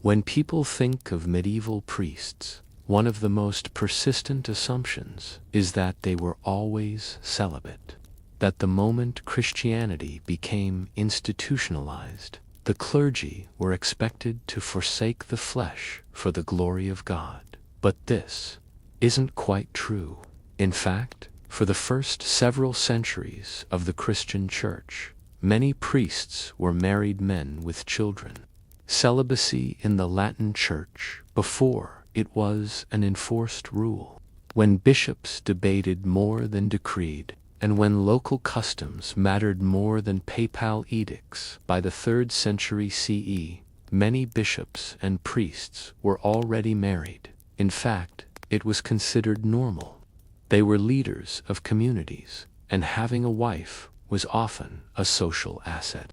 When people think of medieval priests, one of the most persistent assumptions is that they were always celibate. That the moment Christianity became institutionalized, the clergy were expected to forsake the flesh for the glory of God. But this isn't quite true. In fact, for the first several centuries of the Christian Church, many priests were married men with children. Celibacy in the Latin Church, before it was an enforced rule, when bishops debated more than decreed, and when local customs mattered more than papal edicts, by the 3rd century CE, many bishops and priests were already married. In fact, it was considered normal. They were leaders of communities, and having a wife was often a social asset.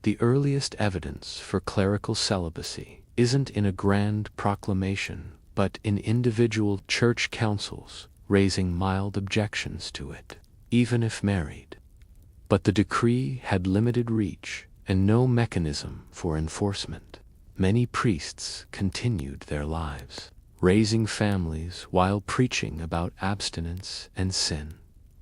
The earliest evidence for clerical celibacy isn't in a grand proclamation, but in individual church councils raising mild objections to it, even if married. But the decree had limited reach and no mechanism for enforcement. Many priests continued their lives, raising families while preaching about abstinence and sin.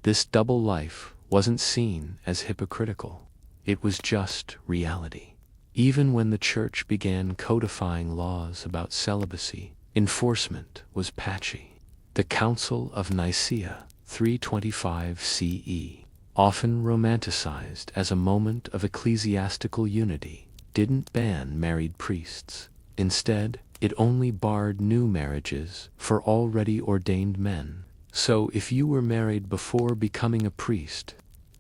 This double life wasn't seen as hypocritical. It was just reality. Even when the Church began codifying laws about celibacy, enforcement was patchy. The Council of Nicaea, 325 CE, often romanticized as a moment of ecclesiastical unity, didn't ban married priests. Instead, it only barred new marriages for already ordained men. So if you were married before becoming a priest,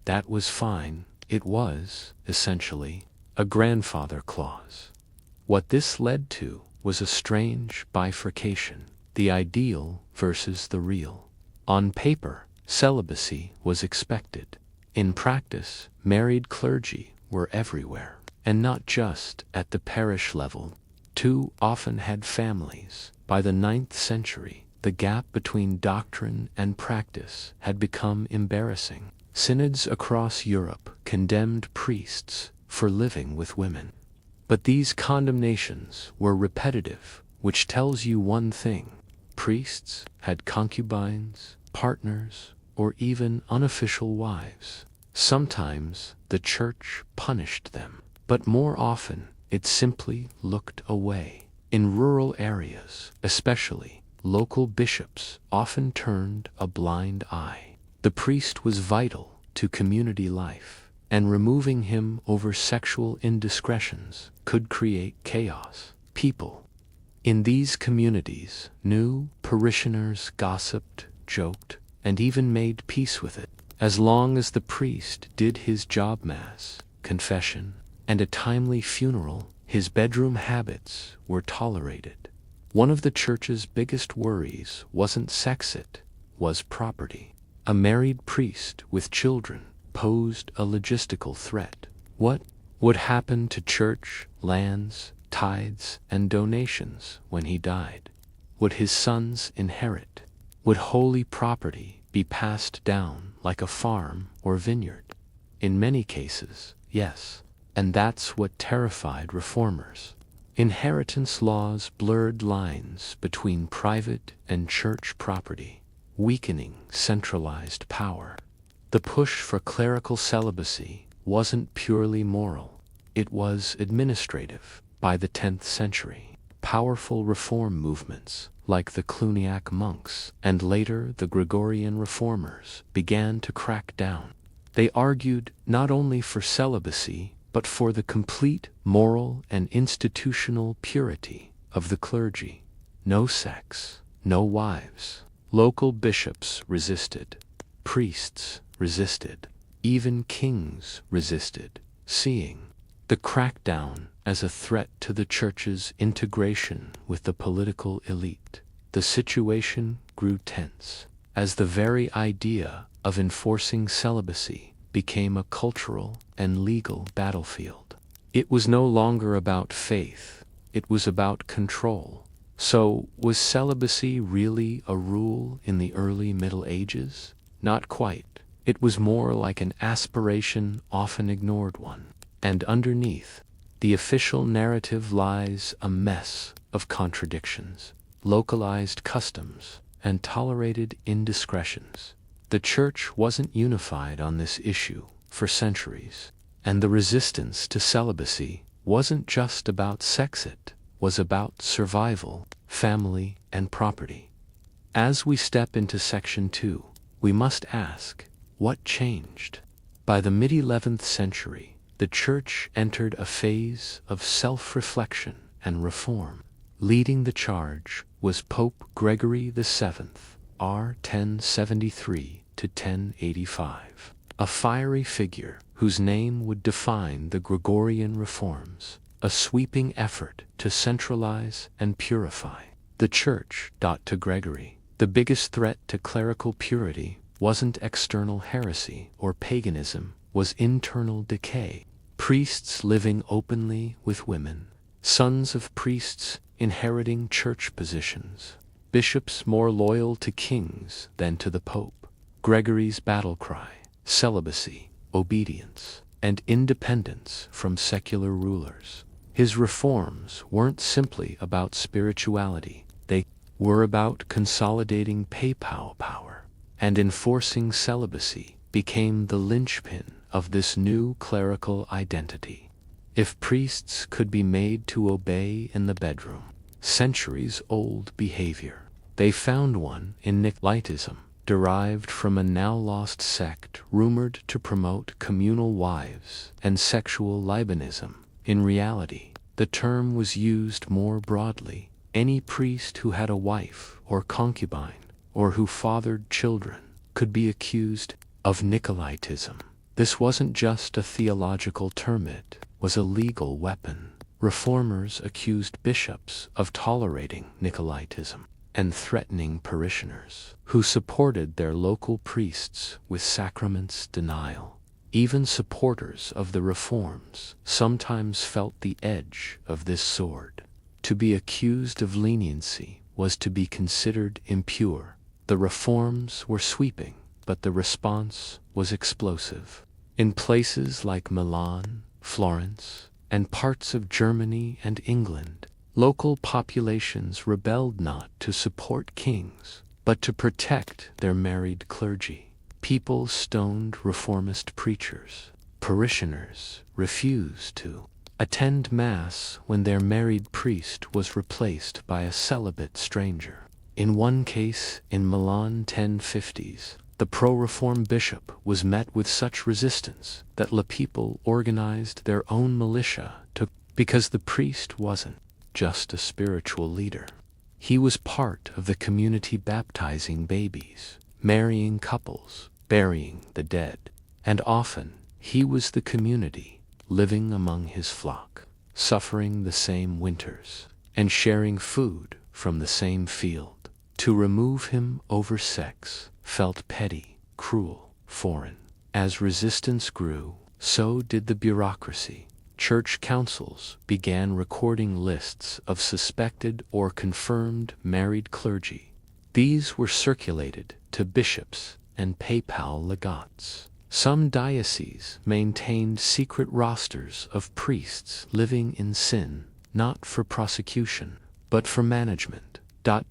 that was fine. It was, essentially, a grandfather clause. What this led to was a strange bifurcation, the ideal versus the real. On paper, celibacy was expected. In practice, married clergy were everywhere, and not just at the parish level. Too often had families. By the 9th century, the gap between doctrine and practice had become embarrassing. Synods across Europe condemned priests for living with women. But these condemnations were repetitive, which tells you one thing: priests had concubines, partners, or even unofficial wives. Sometimes the Church punished them, but more often it simply looked away. In rural areas, especially, local bishops often turned a blind eye. The priest was vital to community life, and removing him over sexual indiscretions could create chaos. People in these communities knew parishioners gossiped, joked, and even made peace with it. As long as the priest did his job, mass, confession, and a timely funeral, his bedroom habits were tolerated. One of the Church's biggest worries wasn't sex, it was property. A married priest with children posed a logistical threat. What would happen to church lands, tithes, and donations when he died? Would his sons inherit? Would holy property be passed down like a farm or vineyard? In many cases, yes. And that's what terrified reformers. Inheritance laws blurred lines between private and church property, weakening centralized power. The push for clerical celibacy wasn't purely moral. It was administrative. By the 10th century, powerful reform movements like the Cluniac monks and later the Gregorian reformers began to crack down. They argued not only for celibacy, but for the complete moral and institutional purity of the clergy. No sex, no wives. Local bishops resisted. Priests resisted. Even kings resisted, seeing the crackdown as a threat to the Church's integration with the political elite. The situation grew tense, as the very idea of enforcing celibacy became a cultural and legal battlefield. It was no longer about faith, it was about control. So, was celibacy really a rule in the early Middle Ages? Not quite. It was more like an aspiration, often ignored one. And underneath The official narrative lies a mess of contradictions, localized customs, and tolerated indiscretions. The Church wasn't unified on this issue for centuries, and the resistance to celibacy wasn't just about sex, it was about survival, family, and property. As we step into Section 2, we must ask, what changed? By the mid-11th century, the Church entered a phase of self-reflection and reform. Leading the charge was Pope Gregory VII, R. 1073 to 1085, a fiery figure whose name would define the Gregorian reforms, a sweeping effort to centralize and purify the Church. To Gregory, the biggest threat to clerical purity wasn't external heresy or paganism, was internal decay. Priests living openly with women, sons of priests inheriting church positions, bishops more loyal to kings than to the Pope. Gregory's battle cry: celibacy, obedience, and independence from secular rulers. His reforms weren't simply about spirituality, they were about consolidating papal power, and enforcing celibacy became the linchpin of this new clerical identity. If priests could be made to obey in the bedroom, centuries-old behavior, they found one in Nicolaitism, derived from a now-lost sect rumored to promote communal wives and sexual libanism. In reality, the term was used more broadly. Any priest who had a wife or concubine, or who fathered children, could be accused of Nicolaitism. This wasn't just a theological term, it was a legal weapon. Reformers accused bishops of tolerating Nicolaitism and threatening parishioners who supported their local priests with sacraments denial. Even supporters of the reforms sometimes felt the edge of this sword. To be accused of leniency was to be considered impure. The reforms were sweeping, but the response was explosive. In places like Milan, Florence, and parts of Germany and England, local populations rebelled not to support kings, but to protect their married clergy. People stoned reformist preachers. Parishioners refused to attend Mass when their married priest was replaced by a celibate stranger. In one case, in Milan 1050s, the pro-reform bishop was met with such resistance that the people organized their own militia because the priest wasn't just a spiritual leader. He was part of the community, baptizing babies, marrying couples, burying the dead, and often he was the community living among his flock, suffering the same winters, and sharing food from the same field. To remove him over sex felt petty, cruel, foreign. As resistance grew, so did the bureaucracy. Church councils began recording lists of suspected or confirmed married clergy. These were circulated to bishops and papal legates. Some dioceses maintained secret rosters of priests living in sin, not for prosecution, but for management.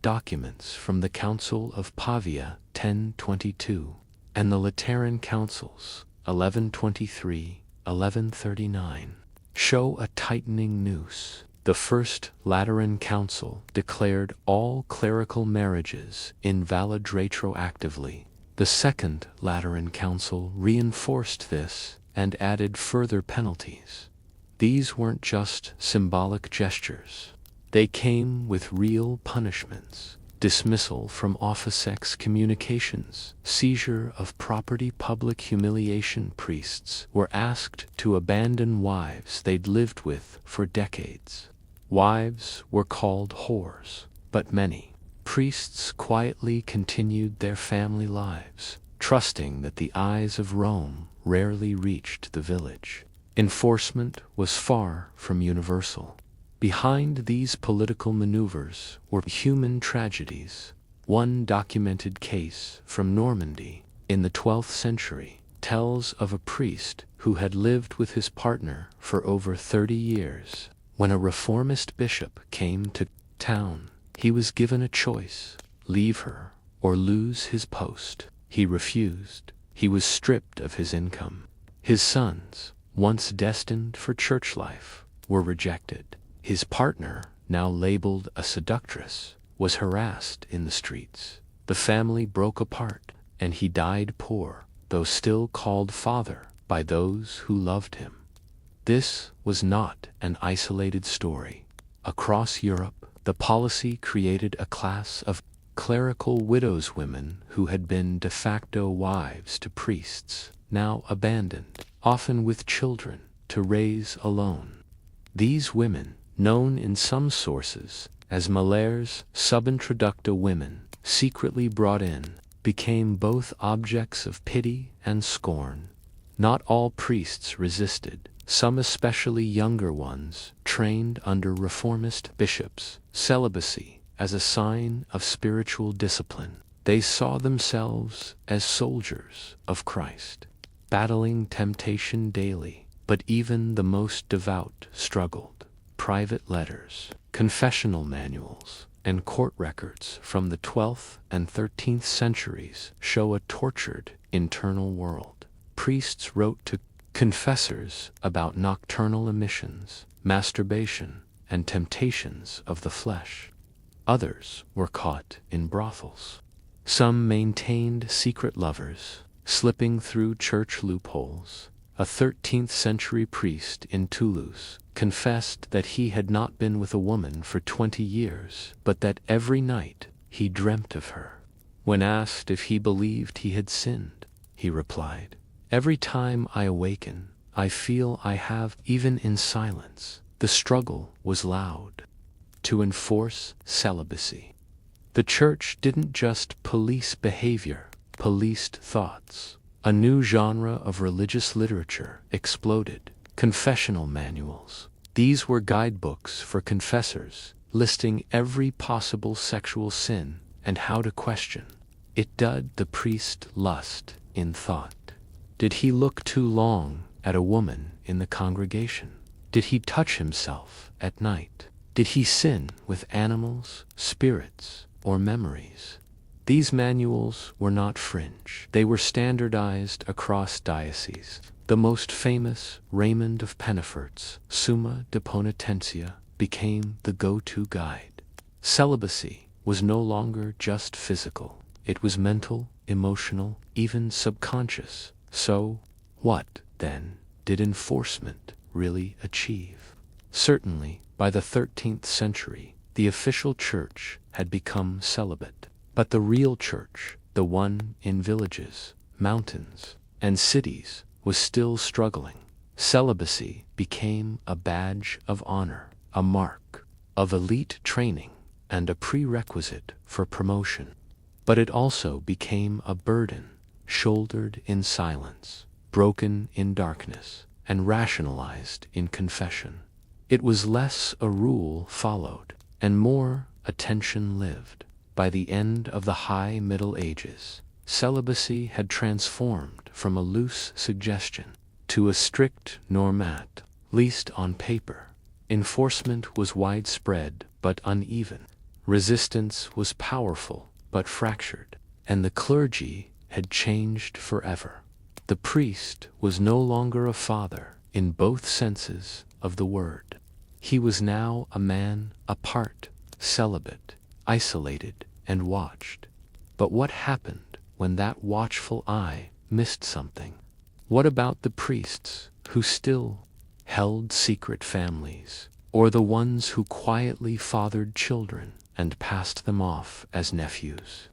Documents from the Council of Pavia 1022 and the Lateran Councils 1123-1139 show a tightening noose. The First Lateran Council declared all clerical marriages invalid retroactively. The Second Lateran Council reinforced this and added further penalties. These weren't just symbolic gestures. They came with real punishments: dismissal from office, excommunications, seizure of property, public humiliation. Priests were asked to abandon wives they'd lived with for decades. Wives were called whores, but many priests quietly continued their family lives, trusting that the eyes of Rome rarely reached the village. Enforcement was far from universal. Behind these political maneuvers were human tragedies. One documented case from Normandy in the 12th century tells of a priest who had lived with his partner for over 30 years. When a reformist bishop came to town, he was given a choice: leave her or lose his post. He refused. He was stripped of his income. His sons, once destined for church life, were rejected. His partner, now labeled a seductress, was harassed in the streets. The family broke apart, and he died poor, though still called father by those who loved him. This was not an isolated story. Across Europe, the policy created a class of clerical widows, women who had been de facto wives to priests, now abandoned, often with children to raise alone. These women, known in some sources as Malaire's subintroducta women, secretly brought in, became both objects of pity and scorn. Not all priests resisted. Some, especially younger ones, trained under reformist bishops, celibacy as a sign of spiritual discipline. They saw themselves as soldiers of Christ, battling temptation daily. But even the most devout struggled. Private letters, confessional manuals, and court records from the 12th and 13th centuries show a tortured internal world. Priests wrote to confessors about nocturnal emissions, masturbation, and temptations of the flesh. Others were caught in brothels. Some maintained secret lovers, slipping through church loopholes. A 13th century priest in Toulouse confessed that he had not been with a woman for 20 years, but that every night he dreamt of her. When asked if he believed he had sinned, he replied, "Every time I awaken, I feel I have, even in silence." The struggle was loud. To enforce celibacy, the church didn't just police behavior, policed thoughts. A new genre of religious literature exploded: confessional manuals. These were guidebooks for confessors, listing every possible sexual sin and how to question it. Did the priest lust in thought? Did he look too long at a woman in the congregation? Did he touch himself at night? Did he sin with animals, spirits, or memories? These manuals were not fringe. They were standardized across dioceses. The most famous, Raymond of Pennefert's Summa de Ponitentia, became the go-to guide. Celibacy was no longer just physical. It was mental, emotional, even subconscious. So, what, then, did enforcement really achieve? Certainly, by the 13th century, the official church had become celibate. But the real church, the one in villages, mountains, and cities, was still struggling. Celibacy became a badge of honor, a mark of elite training, and a prerequisite for promotion. But it also became a burden, shouldered in silence, broken in darkness, and rationalized in confession. It was less a rule followed, and more a tension lived. By the end of the High Middle Ages, celibacy had transformed from a loose suggestion to a strict normat, at least on paper. Enforcement was widespread but uneven. Resistance was powerful but fractured. And the clergy had changed forever. The priest was no longer a father in both senses of the word. He was now a man apart, celibate, isolated, and watched. But what happened when that watchful eye missed something? What about the priests who still held secret families, or the ones who quietly fathered children and passed them off as nephews?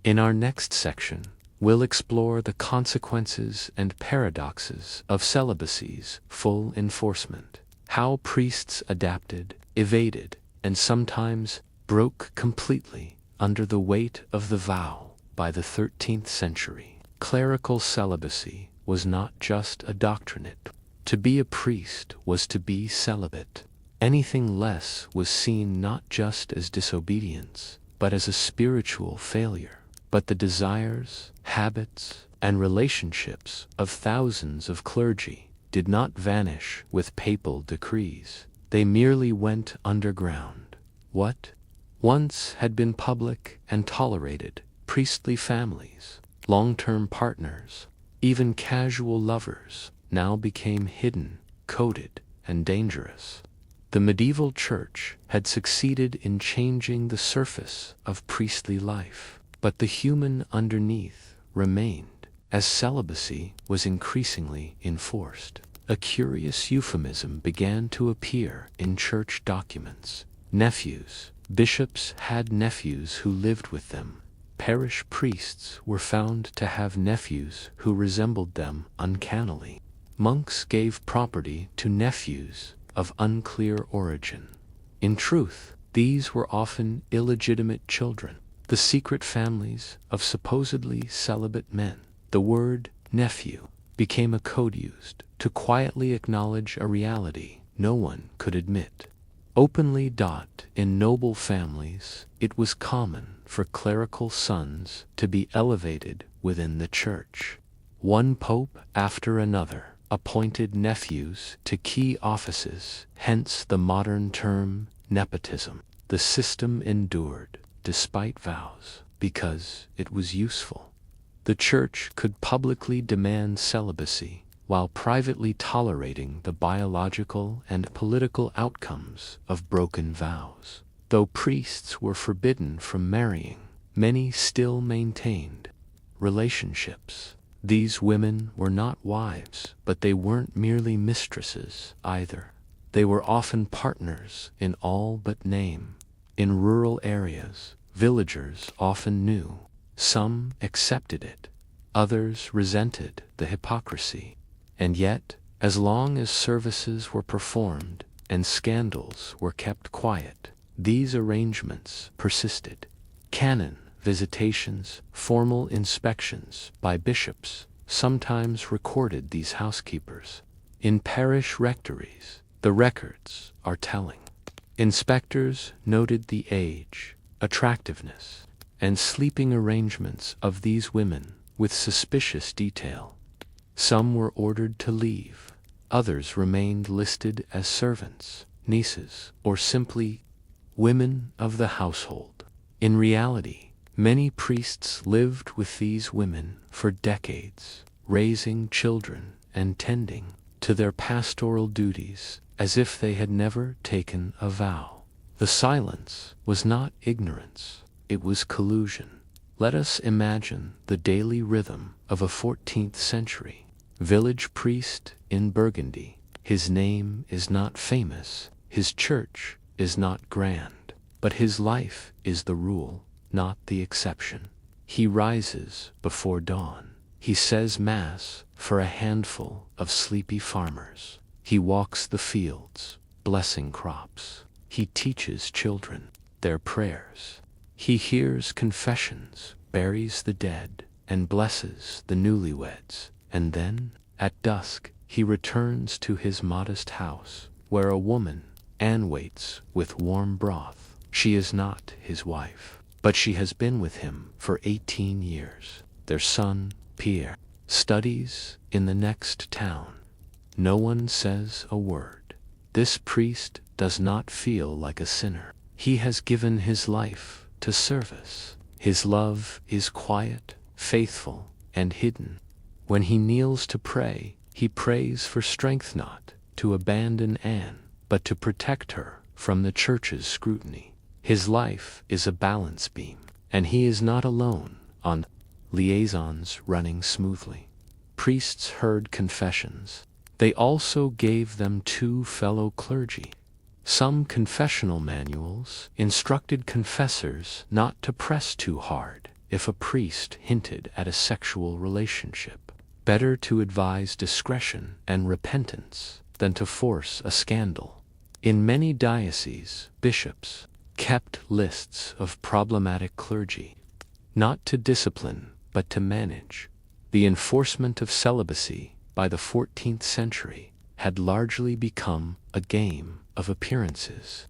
In our next section, we'll explore the consequences and paradoxes of celibacy's full enforcement, how priests adapted, evaded, and sometimes broke completely under the weight of the vow. By the 13th century, clerical celibacy was not just a doctrinate. To be a priest was to be celibate. Anything less was seen not just as disobedience, but as a spiritual failure. But the desires, habits, and relationships of thousands of clergy did not vanish with papal decrees. They merely went underground. What once had been public and tolerated, priestly families, long-term partners, even casual lovers, now became hidden, coded, and dangerous. The medieval church had succeeded in changing the surface of priestly life, but the human underneath remained, as celibacy was increasingly enforced. A curious euphemism began to appear in church documents. Nephews. Bishops had nephews who lived with them. Parish priests were found to have nephews who resembled them uncannily. Monks gave property to nephews of unclear origin. In truth, these were often illegitimate children, the secret families of supposedly celibate men. The word nephew became a code used to quietly acknowledge a reality no one could admit. Openly. In noble families, it was common for clerical sons to be elevated within the church. One pope after another appointed nephews to key offices, hence the modern term nepotism. The system endured, despite vows, because it was useful. The church could publicly demand celibacy while privately tolerating the biological and political outcomes of broken vows. Though priests were forbidden from marrying, many still maintained relationships. These women were not wives, but they weren't merely mistresses either. They were often partners in all but name. In rural areas, villagers often knew. Some accepted it, others resented the hypocrisy. And yet, as long as services were performed and scandals were kept quiet, these arrangements persisted. Canon visitations, formal inspections by bishops sometimes recorded these housekeepers. In parish rectories, the records are telling. Inspectors noted the age, attractiveness, and sleeping arrangements of these women with suspicious detail. Some were ordered to leave, others remained listed as servants, nieces, or simply women of the household. In reality, many priests lived with these women for decades, raising children and tending to their pastoral duties as if they had never taken a vow. The silence was not ignorance, it was collusion. Let us imagine the daily rhythm of a 14th century village priest in Burgundy. His name is not famous, his church is not grand, but his life is the rule, not the exception. He rises before dawn. He says Mass for a handful of sleepy farmers. He walks the fields, blessing crops. He teaches children their prayers. He hears confessions, buries the dead, and blesses the newlyweds. And then, at dusk, he returns to his modest house, where a woman, Anne, waits with warm broth. She is not his wife, but she has been with him for 18 years. Their son, Pierre, studies in the next town. No one says a word. This priest does not feel like a sinner. He has given his life to service. His love is quiet, faithful, and hidden. When he kneels to pray, he prays for strength not to abandon Anne, but to protect her from the church's scrutiny. His life is a balance beam, and he is not alone on liaisons running smoothly. Priests heard confessions. They also gave them to fellow clergy. Some confessional manuals instructed confessors not to press too hard if a priest hinted at a sexual relationship. Better to advise discretion and repentance than to force a scandal. In many dioceses, bishops kept lists of problematic clergy, not to discipline, but to manage. The enforcement of celibacy by the 14th century had largely become a game of appearances.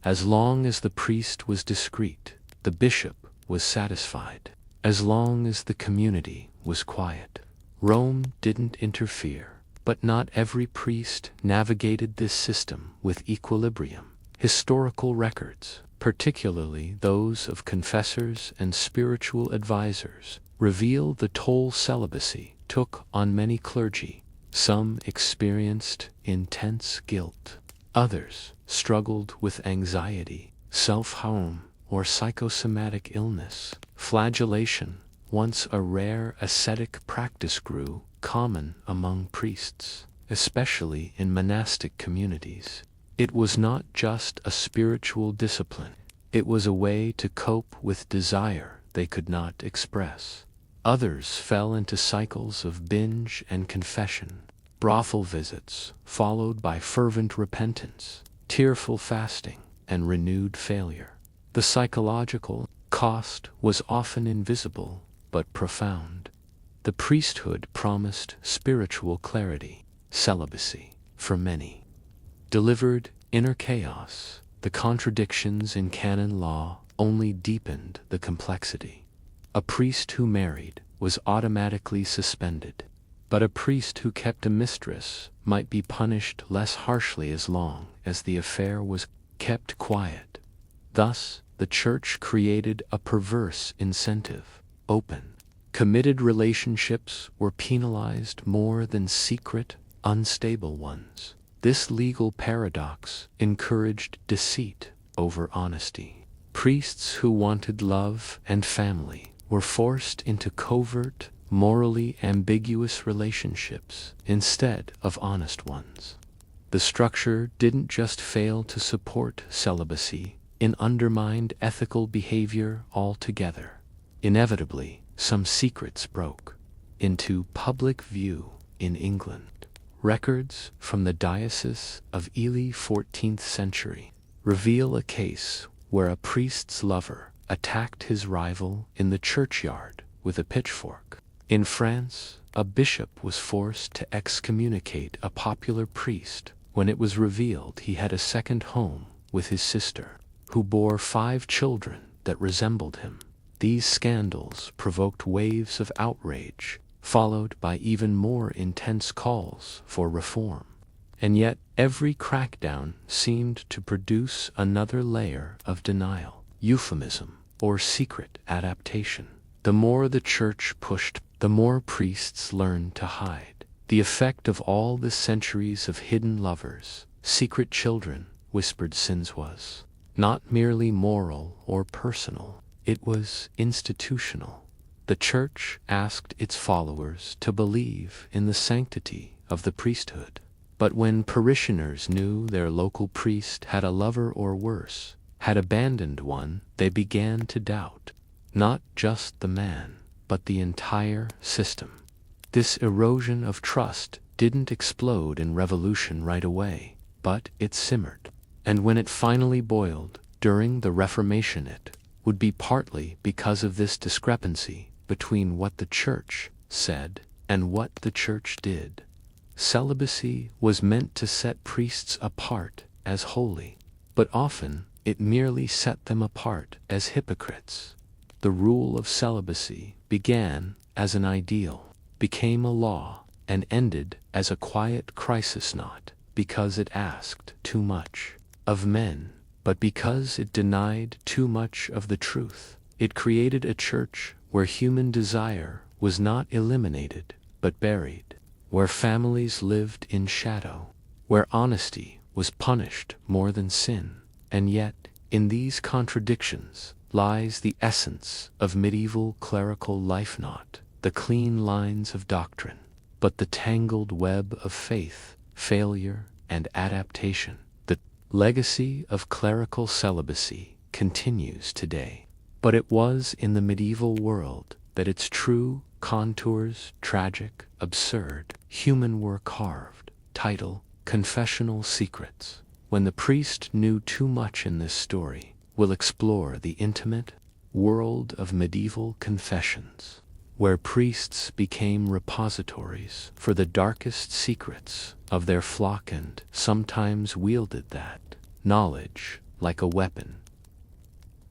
As long as the priest was discreet, the bishop was satisfied. As long as the community was quiet. Rome didn't interfere, but not every priest navigated this system with equilibrium. Historical records, particularly those of confessors and spiritual advisors, reveal the toll celibacy took on many clergy. Some experienced intense guilt. Others struggled with anxiety, self-harm, or psychosomatic illness. Flagellation, once a rare ascetic practice, grew common among priests, especially in monastic communities. It was not just a spiritual discipline. It was a way to cope with desire they could not express. Others fell into cycles of binge and confession, brothel visits followed by fervent repentance, tearful fasting, and renewed failure. The psychological cost was often invisible but profound. The priesthood promised spiritual clarity. Celibacy, for many, delivered inner chaos. The contradictions in canon law only deepened the complexity. A priest who married was automatically suspended, but a priest who kept a mistress might be punished less harshly as long as the affair was kept quiet. Thus, the Church created a perverse incentive. Open, committed relationships were penalized more than secret, unstable ones. This legal paradox encouraged deceit over honesty. Priests who wanted love and family were forced into covert, morally ambiguous relationships instead of honest ones. The structure didn't just fail to support celibacy, it undermined ethical behavior altogether. Inevitably, some secrets broke into public view in England. Records from the Diocese of Ely, 14th century, reveal a case where a priest's lover attacked his rival in the churchyard with a pitchfork. In France, a bishop was forced to excommunicate a popular priest when it was revealed he had a second home with his sister, who bore 5 children that resembled him. These scandals provoked waves of outrage, followed by even more intense calls for reform. And yet, every crackdown seemed to produce another layer of denial, euphemism, or secret adaptation. The more the Church pushed, the more priests learned to hide. The effect of all the centuries of hidden lovers, secret children, whispered sins was not merely moral or personal, it was institutional. The Church asked its followers to believe in the sanctity of the priesthood. But when parishioners knew their local priest had a lover or worse, had abandoned one, they began to doubt not just the man, but the entire system. This erosion of trust didn't explode in revolution right away, but it simmered. And when it finally boiled during the Reformation, it would be partly because of this discrepancy between what the Church said and what the Church did. Celibacy was meant to set priests apart as holy, but often it merely set them apart as hypocrites. The rule of celibacy began as an ideal, became a law, and ended as a quiet crisis, not because it asked too much of men, but because it denied too much of the truth. It created a church where human desire was not eliminated but buried, where families lived in shadow, where honesty was punished more than sin. And yet, in these contradictions lies the essence of medieval clerical life, not the clean lines of doctrine, but the tangled web of faith, failure, and adaptation. The legacy of clerical celibacy continues today, but it was in the medieval world that its true contours, tragic, absurd, human, were carved. Title: Confessional Secrets. When the priest knew too much in this story, we'll explore the intimate world of medieval confessions, where priests became repositories for the darkest secrets of their flock and sometimes wielded that knowledge like a weapon.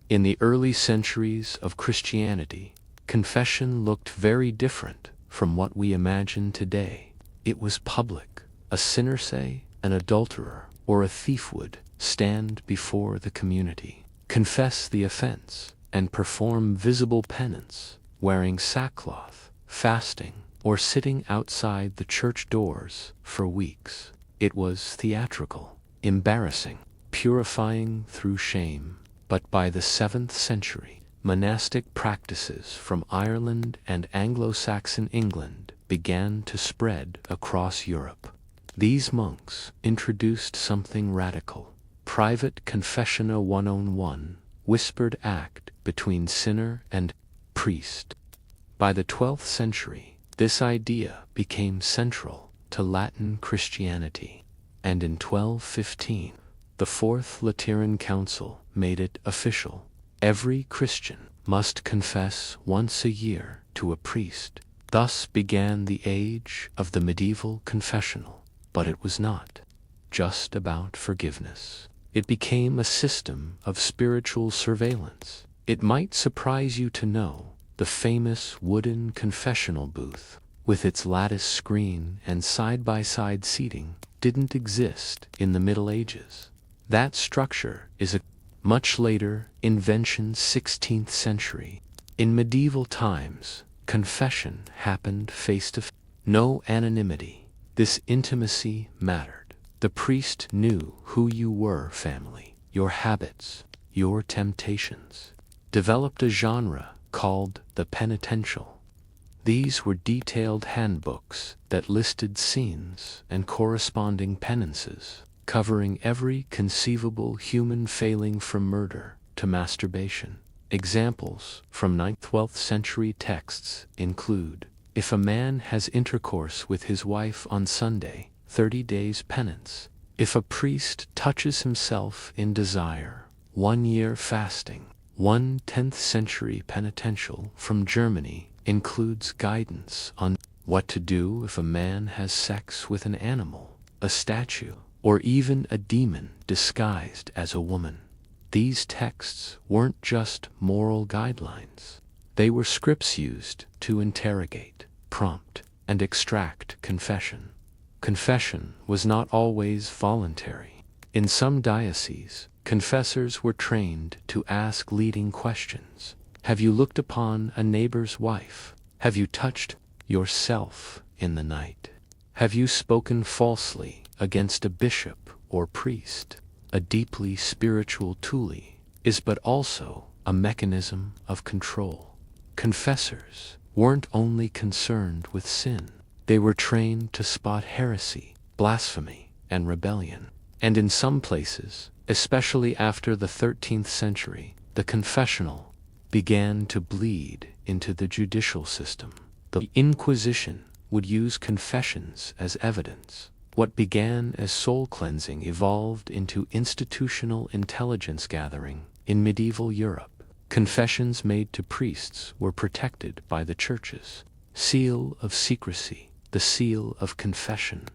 In the early centuries of Christianity, confession looked very different from what we imagine today. It was public. A sinner, say, an adulterer, or a thief would stand before the community, confess the offense, and perform visible penance, wearing sackcloth, fasting, or sitting outside the church doors for weeks. It was theatrical, embarrassing, purifying through shame. But by the 7th century, monastic practices from Ireland and Anglo-Saxon England began to spread across Europe. These monks introduced something radical: private confessiona one-on-one, whispered act between sinner and priest. By the 12th century, this idea became central to Latin Christianity, and in 1215, the Fourth Lateran Council made it official. Every Christian must confess once a year to a priest. Thus began the age of the medieval confessional. But it was not just about forgiveness. It became a system of spiritual surveillance. It might surprise you to know the famous wooden confessional booth, with its lattice screen and side-by-side seating, didn't exist in the Middle Ages. That structure is a much later invention, 16th century. In medieval times, confession happened face to face. No anonymity. This intimacy mattered. The priest knew who you were, family, your habits, your temptations. Developed a genre called the penitential. These were detailed handbooks that listed scenes and corresponding penances, covering every conceivable human failing from murder to masturbation. Examples from 9th-12th century texts include: if a man has intercourse with his wife on Sunday, 30 days penance. If a priest touches himself in desire, 1 year fasting. One 10th century penitential from Germany includes guidance on what to do if a man has sex with an animal, a statue, or even a demon disguised as a woman. These texts weren't just moral guidelines. They were scripts used to interrogate, prompt, and extract confession. Confession was not always voluntary. In some dioceses, confessors were trained to ask leading questions. Have you looked upon a neighbor's wife? Have you touched yourself in the night? Have you spoken falsely against a bishop or priest? A deeply spiritual tool is but also a mechanism of control. Confessors weren't only concerned with sin. They were trained to spot heresy, blasphemy, and rebellion. And in some places, especially after the 13th century, the confessional began to bleed into the judicial system. The Inquisition would use confessions as evidence. What began as soul cleansing evolved into institutional intelligence gathering in medieval Europe. Confessions made to priests were protected by the church's seal of secrecy, the seal of confession.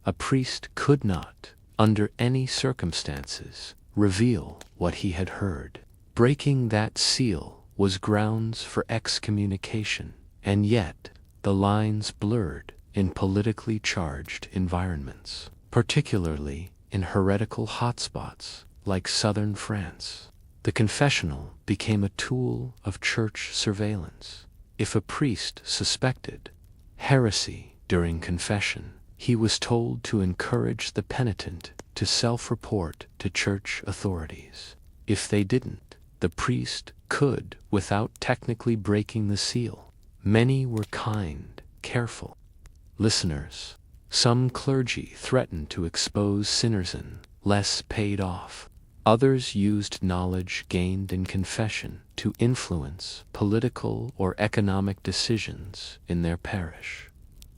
A priest could not, under any circumstances, reveal what he had heard. Breaking that seal was grounds for excommunication, and yet the lines blurred in politically charged environments, particularly in heretical hotspots like southern France. The confessional became a tool of church surveillance. If a priest suspected heresy during confession, he was told to encourage the penitent to self-report to church authorities. If they didn't, the priest could without technically breaking the seal. Many were kind, careful listeners. Some clergy threatened to expose sinners unless paid off. Others used knowledge gained in confession to influence political or economic decisions in their parish.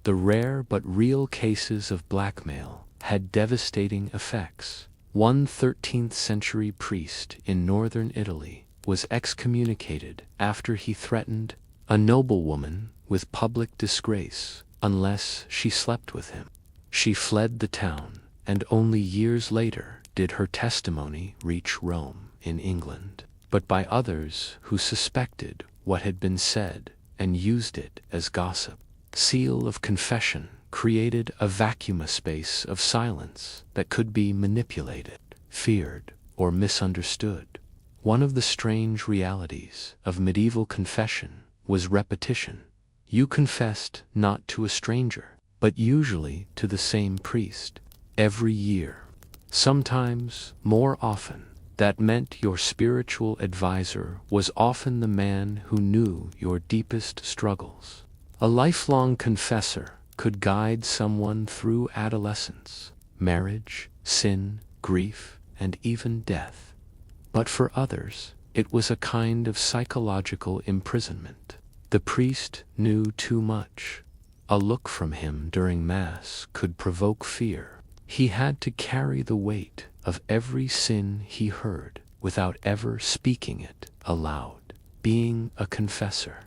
The rare but real cases of blackmail had devastating effects. One 13th century priest in northern Italy was excommunicated after he threatened a noblewoman with public disgrace unless she slept with him. She fled the town, and only years later did her testimony reach Rome in England. But by others who suspected what had been said, and used it as gossip. Seal of confession created a vacuum space of silence that could be manipulated, feared, or misunderstood. One of the strange realities of medieval confession was repetition. You confessed not to a stranger, but usually to the same priest, every year. Sometimes, more often, that meant your spiritual advisor was often the man who knew your deepest struggles. A lifelong confessor could guide someone through adolescence, marriage, sin, grief, and even death. But for others, it was a kind of psychological imprisonment. The priest knew too much. A look from him during Mass could provoke fear. He had to carry the weight of every sin he heard without ever speaking it aloud. Being a confessor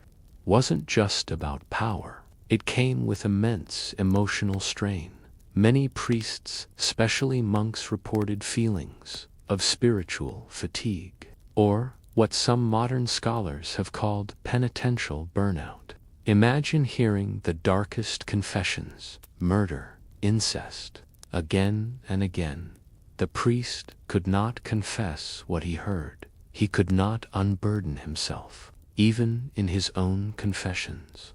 wasn't just about power. It came with immense emotional strain. Many priests, especially monks, reported feelings of spiritual fatigue, or what some modern scholars have called penitential burnout. Imagine hearing the darkest confessions, murder, incest, again and again. The priest could not confess what he heard. He could not unburden himself, even in his own confessions.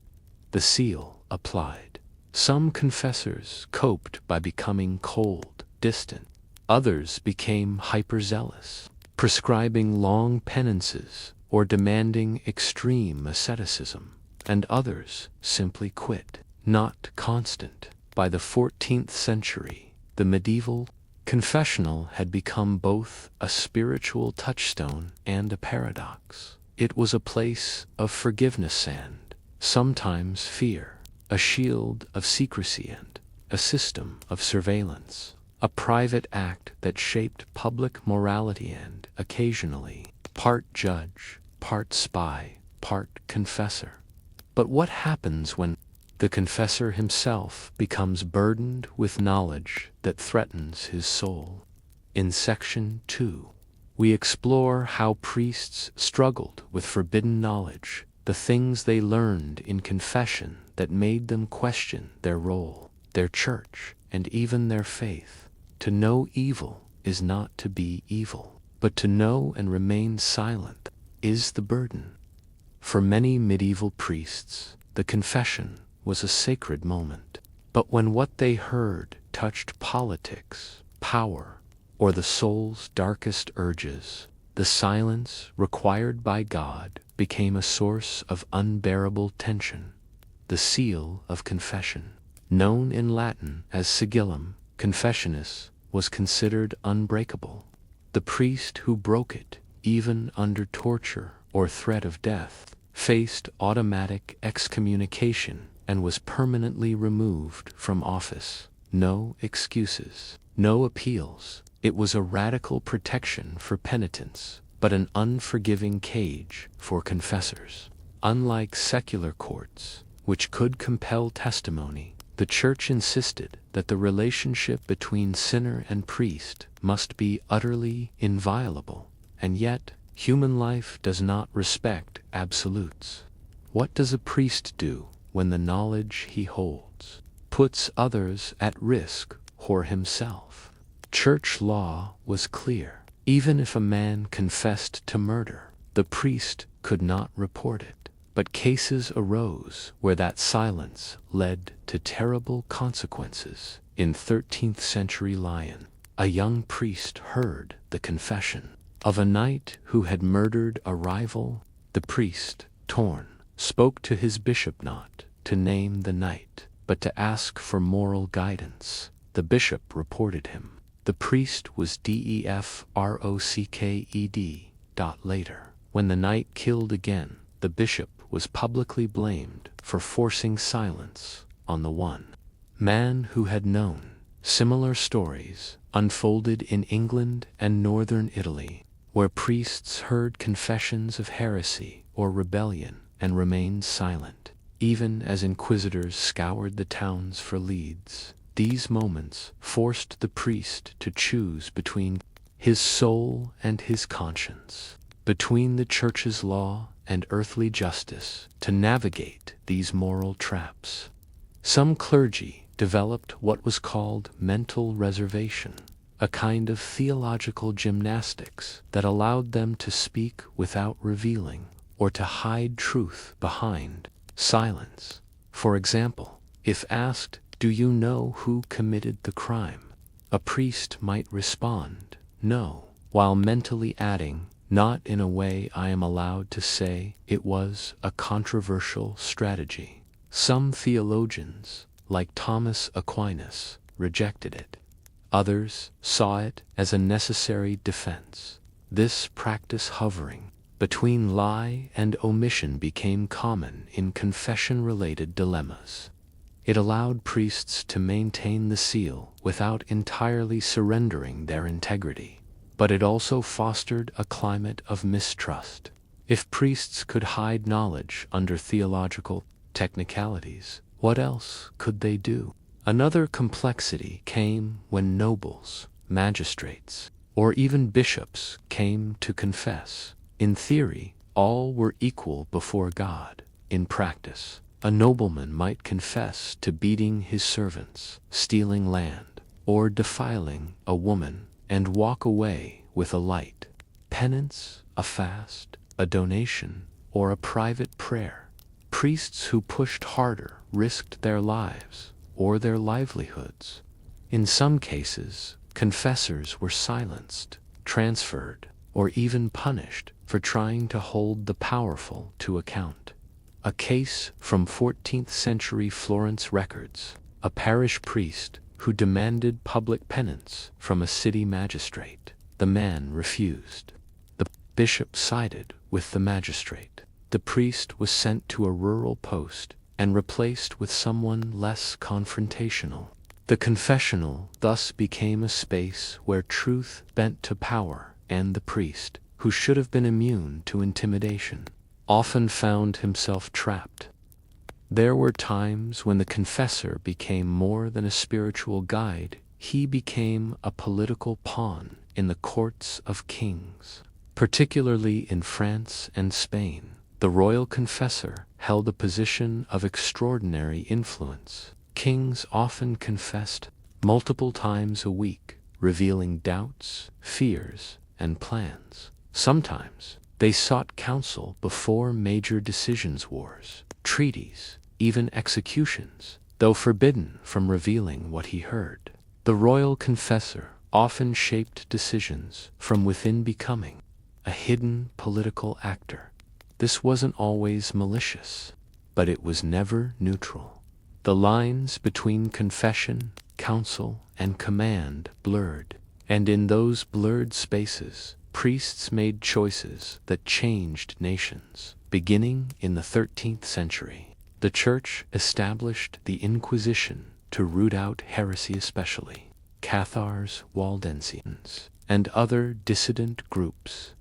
The seal applied. Some confessors coped by becoming cold, distant. Others became hyperzealous, prescribing long penances or demanding extreme asceticism. And others simply quit, not constant. By the 14th century, the medieval confessional had become both a spiritual touchstone and a paradox. It was a place of forgiveness and, sometimes, fear, a shield of secrecy and a system of surveillance, a private act that shaped public morality and, occasionally, part judge, part spy, part confessor. But what happens when the confessor himself becomes burdened with knowledge that threatens his soul? In Section 2, we explore how priests struggled with forbidden knowledge, the things they learned in confession that made them question their role, their church, and even their faith. To know evil is not to be evil, but to know and remain silent is the burden. For many medieval priests, the confession was a sacred moment. But when what they heard touched politics, power, or the soul's darkest urges, the silence required by God became a source of unbearable tension. The seal of confession, known in Latin as sigillum confessionis, was considered unbreakable. The priest who broke it, even under torture or threat of death, faced automatic excommunication and was permanently removed from office. No excuses, no appeals. It was a radical protection for penitents, but an unforgiving cage for confessors. Unlike secular courts, which could compel testimony, the Church insisted that the relationship between sinner and priest must be utterly inviolable, and yet, human life does not respect absolutes. What does a priest do when the knowledge he holds puts others at risk or himself? Church law was clear. Even if a man confessed to murder, the priest could not report it. But cases arose where that silence led to terrible consequences. In 13th century Lyon, a young priest heard the confession of a knight who had murdered a rival. The priest, torn, spoke to his bishop not to name the knight, but to ask for moral guidance. The bishop reported him. The priest was defrocked. Later, when the knight killed again, the bishop was publicly blamed for forcing silence on the one man who had known. Similar stories unfolded in England and northern Italy, where priests heard confessions of heresy or rebellion and remained silent, even as inquisitors scoured the towns for leads. These moments forced the priest to choose between his soul and his conscience, between the Church's law and earthly justice to navigate these moral traps. Some clergy developed what was called mental reservation, a kind of theological gymnastics that allowed them to speak without revealing or to hide truth behind silence. For example, if asked, "Do you know who committed the crime?" a priest might respond, "No," while mentally adding, "Not in a way I am allowed to say." It was a controversial strategy. Some theologians, like Thomas Aquinas, rejected it. Others saw it as a necessary defense. This practice hovering between lie and omission became common in confession-related dilemmas. It allowed priests to maintain the seal without entirely surrendering their integrity, but it also fostered a climate of mistrust. If priests could hide knowledge under theological technicalities, what else could they do? Another complexity came when nobles, magistrates, or even bishops came to confess. In theory, all were equal before God. In practice, a nobleman might confess to beating his servants, stealing land, or defiling a woman, and walk away with a light penance, a fast, a donation, or a private prayer. Priests who pushed harder risked their lives or their livelihoods. In some cases, confessors were silenced, transferred, or even punished for trying to hold the powerful to account. A case from 14th century Florence records a parish priest who demanded public penance from a city magistrate. The man refused. The bishop sided with the magistrate. The priest was sent to a rural post and replaced with someone less confrontational. The confessional thus became a space where truth bent to power, and the priest, who should have been immune to intimidation, often found himself trapped. There were times when the confessor became more than a spiritual guide. He became a political pawn in the courts of kings. Particularly in France and Spain, the royal confessor held a position of extraordinary influence. Kings often confessed multiple times a week, revealing doubts, fears, and plans. Sometimes they sought counsel before major decisions, wars, treaties, even executions, though forbidden from revealing what he heard. The royal confessor often shaped decisions from within, becoming a hidden political actor. This wasn't always malicious, but it was never neutral. The lines between confession, counsel, and command blurred, and in those blurred spaces, priests made choices that changed nations. Beginning in the 13th century, the Church established the Inquisition to root out heresy, especially Cathars, Waldensians, and other dissident groups.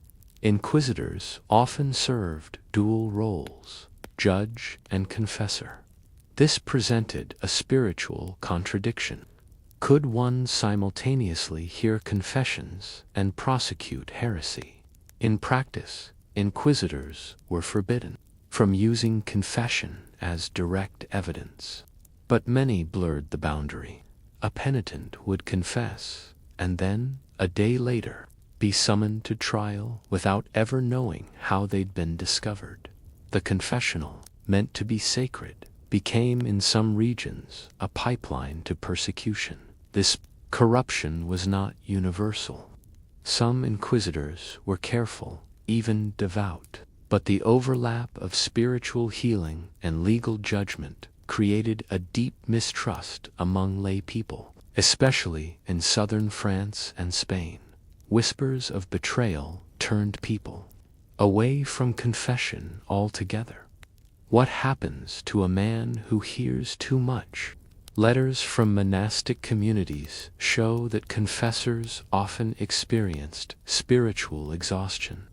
Inquisitors often served dual roles, judge and confessor. This presented a spiritual contradiction. Could one simultaneously hear confessions and prosecute heresy? In practice, inquisitors were forbidden from using confession as direct evidence. But many blurred the boundary. A penitent would confess, and then, a day later, be summoned to trial without ever knowing how they'd been discovered. The confessional, meant to be sacred, became in some regions a pipeline to persecution. This corruption was not universal. Some inquisitors were careful, even devout, but the overlap of spiritual healing and legal judgment created a deep mistrust among lay people, especially in southern France and Spain. Whispers of betrayal turned people away from confession altogether. What happens to a man who hears too much? Letters from monastic communities show that confessors often experienced spiritual exhaustion.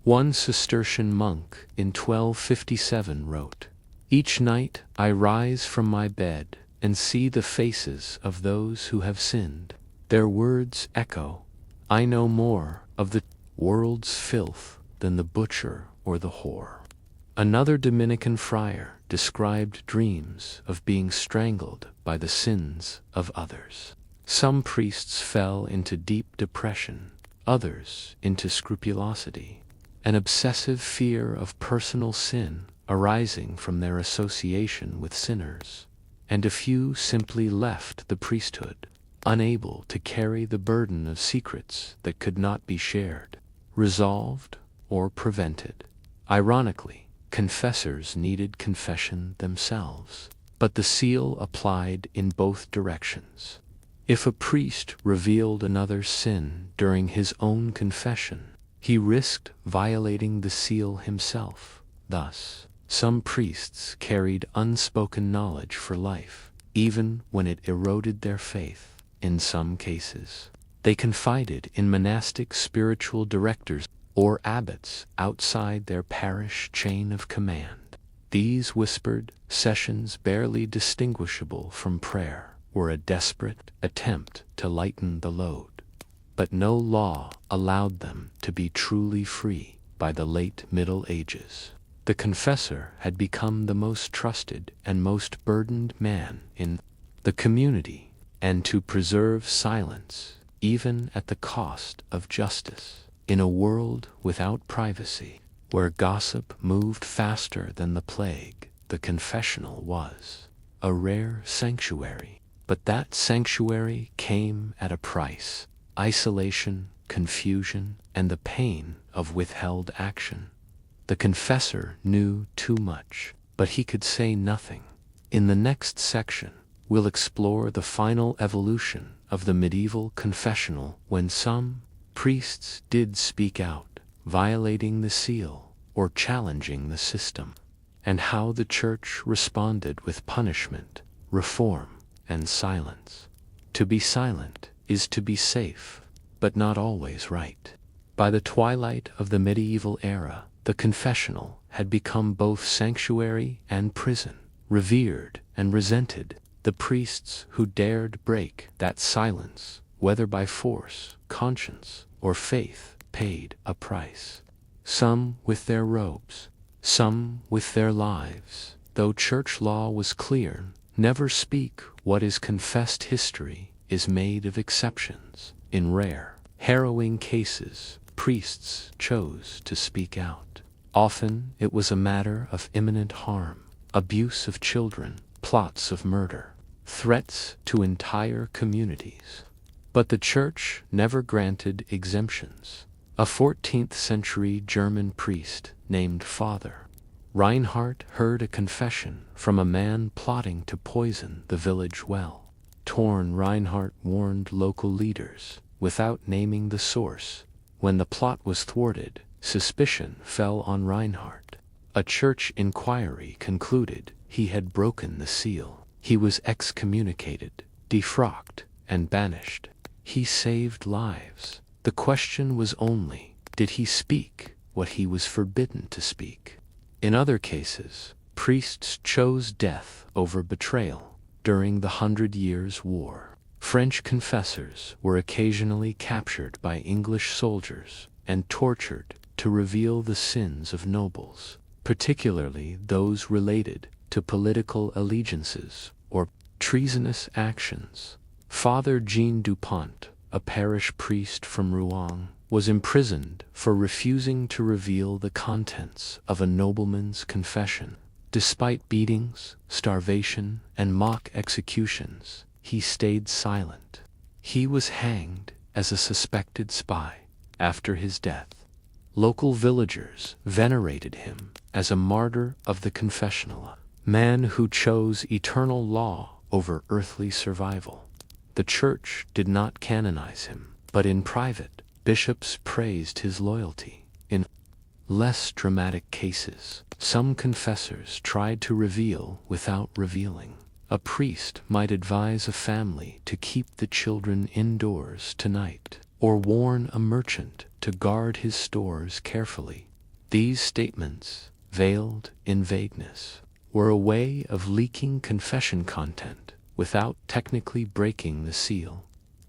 One Cistercian monk in 1257 wrote, "Each night I rise from my bed and see the faces of those who have sinned. Their words echo, 'I know more of the world's filth, the than the butcher or the whore. Another Dominican friar described dreams of being strangled by the sins of others. Some priests fell into deep depression, others into scrupulosity, an obsessive fear of personal sin arising from their association with sinners, and a few simply left the priesthood, unable to carry the burden of secrets that could not be shared, resolved, or prevented. Ironically, confessors needed confession themselves, but the seal applied in both directions. If a priest revealed another's sin during his own confession, he risked violating the seal himself. Thus, some priests carried unspoken knowledge for life, even when it eroded their faith. In some cases, they confided in monastic spiritual directors or abbots outside their parish chain of command. These whispered sessions, barely distinguishable from prayer, were a desperate attempt to lighten the load. But no law allowed them to be truly free. By the late Middle Ages, the confessor had become the most trusted and most burdened man in the community, and to preserve silence, even at the cost of justice, in a world without privacy, where gossip moved faster than the plague, the confessional was a rare sanctuary. But that sanctuary came at a price: isolation, confusion, and the pain of withheld action. The confessor knew too much, but he could say nothing. In the next section, we'll explore the final evolution of the medieval confessional, when some priests did speak out, violating the seal or challenging the system, and how the Church responded with punishment, reform, and silence. To be silent is to be safe, but not always right. By the twilight of the medieval era, the confessional had become both sanctuary and prison, revered and resented. The priests who dared break that silence, whether by force, conscience, or faith, paid a price. Some with their robes, some with their lives. Though church law was clear, never speak what is confessed. History is made of exceptions. In rare, harrowing cases, priests chose to speak out. Often it was a matter of imminent harm, abuse of children, plots of murder, threats to entire communities. But the Church never granted exemptions. A 14th-century German priest named Father Reinhardt heard a confession from a man plotting to poison the village well. Torn, Reinhardt warned local leaders, without naming the source. When the plot was thwarted, suspicion fell on Reinhardt. A church inquiry concluded he had broken the seal. He was excommunicated, defrocked, and banished. He saved lives. The question was only, did he speak what he was forbidden to speak? In other cases, priests chose death over betrayal. During the 100 Years' War, French confessors were occasionally captured by English soldiers and tortured to reveal the sins of nobles, particularly those related to political allegiances or treasonous actions. Father Jean Dupont, a parish priest from Rouen, was imprisoned for refusing to reveal the contents of a nobleman's confession. Despite beatings, starvation, and mock executions, he stayed silent. He was hanged as a suspected spy. After his death, local villagers venerated him as a martyr of the confessional, a man who chose eternal law over earthly survival. The Church did not canonize him, but in private, bishops praised his loyalty. In less dramatic cases, some confessors tried to reveal without revealing. A priest might advise a family to keep the children indoors tonight, or warn a merchant to guard his stores carefully. These statements, veiled in vagueness, were a way of leaking confession content without technically breaking the seal.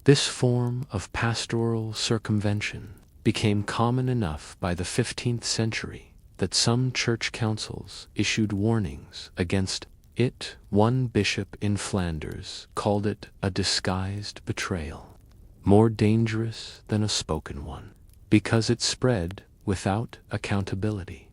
This form of pastoral circumvention became common enough by the 15th century that some church councils issued warnings against it. One bishop in Flanders called it a disguised betrayal, more dangerous than a spoken one, because it spread without accountability.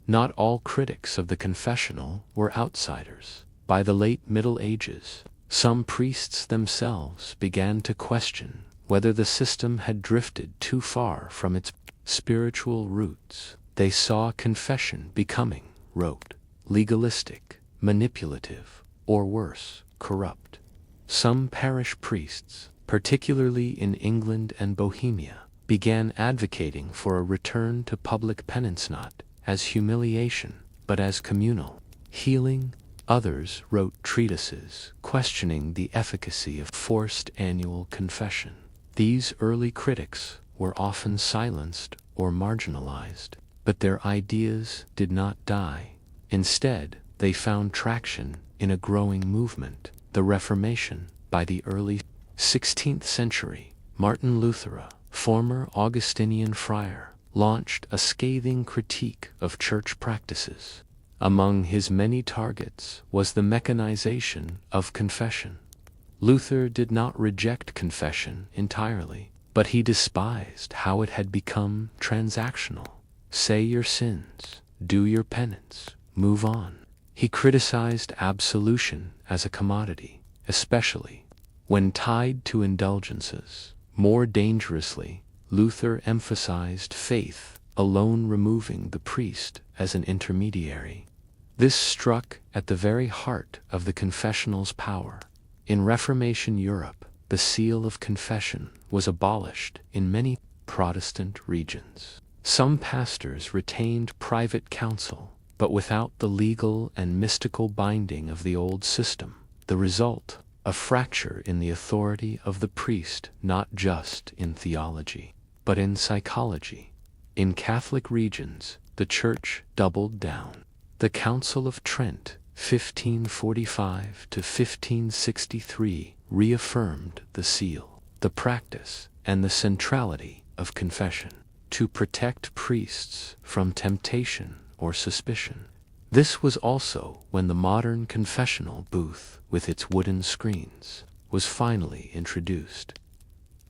Not all critics of the confessional were outsiders. By the late Middle Ages, some priests themselves began to question whether the system had drifted too far from its spiritual roots. They saw confession becoming rote, legalistic, manipulative, or worse, corrupt. Some parish priests, particularly in England and Bohemia, began advocating for a return to public penance not as humiliation, but as communal healing. Others wrote treatises questioning the efficacy of forced annual confession. These early critics were often silenced or marginalized, but their ideas did not die. Instead, they found traction in a growing movement, the Reformation. By the early 16th century, Martin Luther, a former Augustinian friar, launched a scathing critique of church practices. Among his many targets was the mechanization of confession. Luther did not reject confession entirely, but he despised how it had become transactional. Say your sins, do your penance, move on. He criticized absolution as a commodity, especially when tied to indulgences. More dangerously, Luther emphasized faith alone, removing the priest as an intermediary. This struck at the very heart of the confessional's power. In Reformation Europe, the seal of confession was abolished in many Protestant regions. Some pastors retained private counsel, but without the legal and mystical binding of the old system. The result, a fracture in the authority of the priest, not just in theology, but in psychology. In Catholic regions, the Church doubled down. The Council of Trent, 1545 to 1563, reaffirmed the seal, the practice, and the centrality of confession to protect priests from temptation or suspicion. This was also when the modern confessional booth, with its wooden screens, was finally introduced.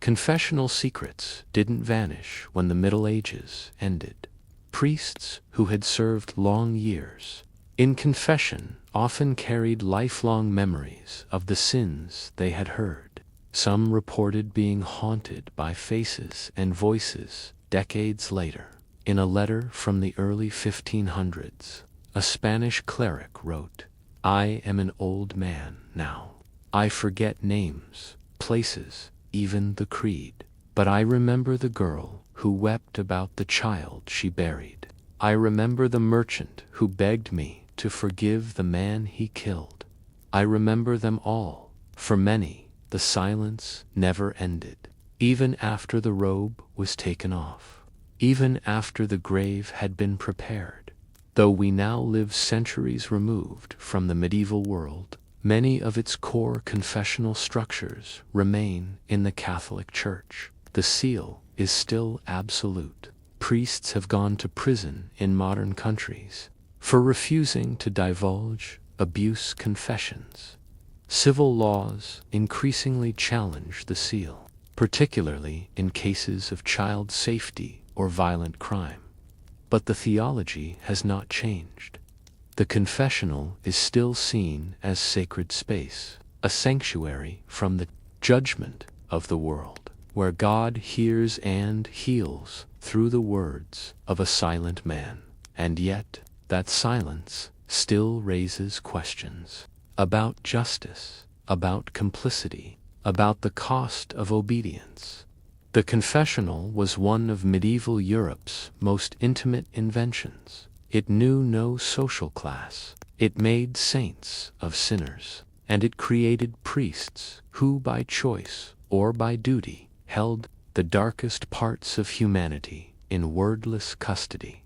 Confessional secrets didn't vanish when the Middle Ages ended. Priests who had served long years in confession often carried lifelong memories of the sins they had heard. Some reported being haunted by faces and voices decades later. In a letter from the early 1500s, a Spanish cleric wrote, "I am an old man now. I forget names, places, even the creed. But I remember the girl who wept about the child she buried. I remember the merchant who begged me to forgive the man he killed. I remember them all. For many, the silence never ended, even after the robe was taken off, even after the grave had been prepared." Though we now live centuries removed from the medieval world, many of its core confessional structures remain in the Catholic Church. The seal is still absolute. Priests have gone to prison in modern countries for refusing to divulge abuse confessions. Civil laws increasingly challenge the seal, particularly in cases of child safety or violent crime. But the theology has not changed. The confessional is still seen as sacred space, a sanctuary from the judgment of the world, where God hears and heals through the words of a silent man. And yet, that silence still raises questions about justice, about complicity, about the cost of obedience. The confessional was one of medieval Europe's most intimate inventions. It knew no social class. It made saints of sinners, and it created priests who, by choice or by duty, held the darkest parts of humanity in wordless custody.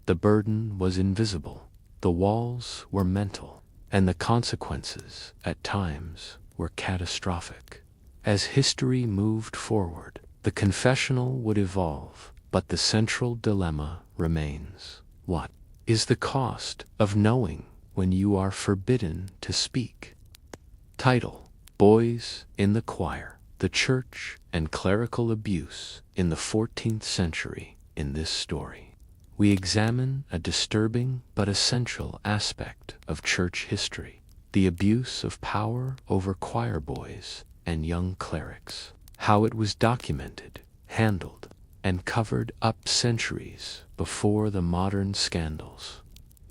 The burden was invisible, the walls were mental, and the consequences, at times, were catastrophic. As history moved forward, the confessional would evolve, But the central dilemma remains. What is the cost of knowing when you are forbidden to speak? Title: Boys in the Choir, the Church and Clerical Abuse in the 14th Century. In this story, we examine a disturbing but essential aspect of church history: the abuse of power over choir boys and young clerics. How it was documented, handled, and covered up centuries before the modern scandals.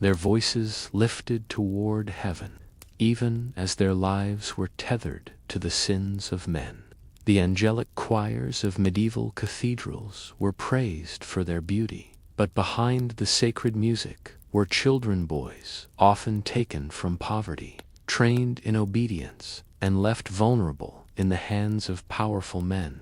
Their voices lifted toward heaven, even as their lives were tethered to the sins of men. The angelic choirs of medieval cathedrals were praised for their beauty, but behind the sacred music were children boys, often taken from poverty, trained in obedience, and left vulnerable in the hands of powerful men.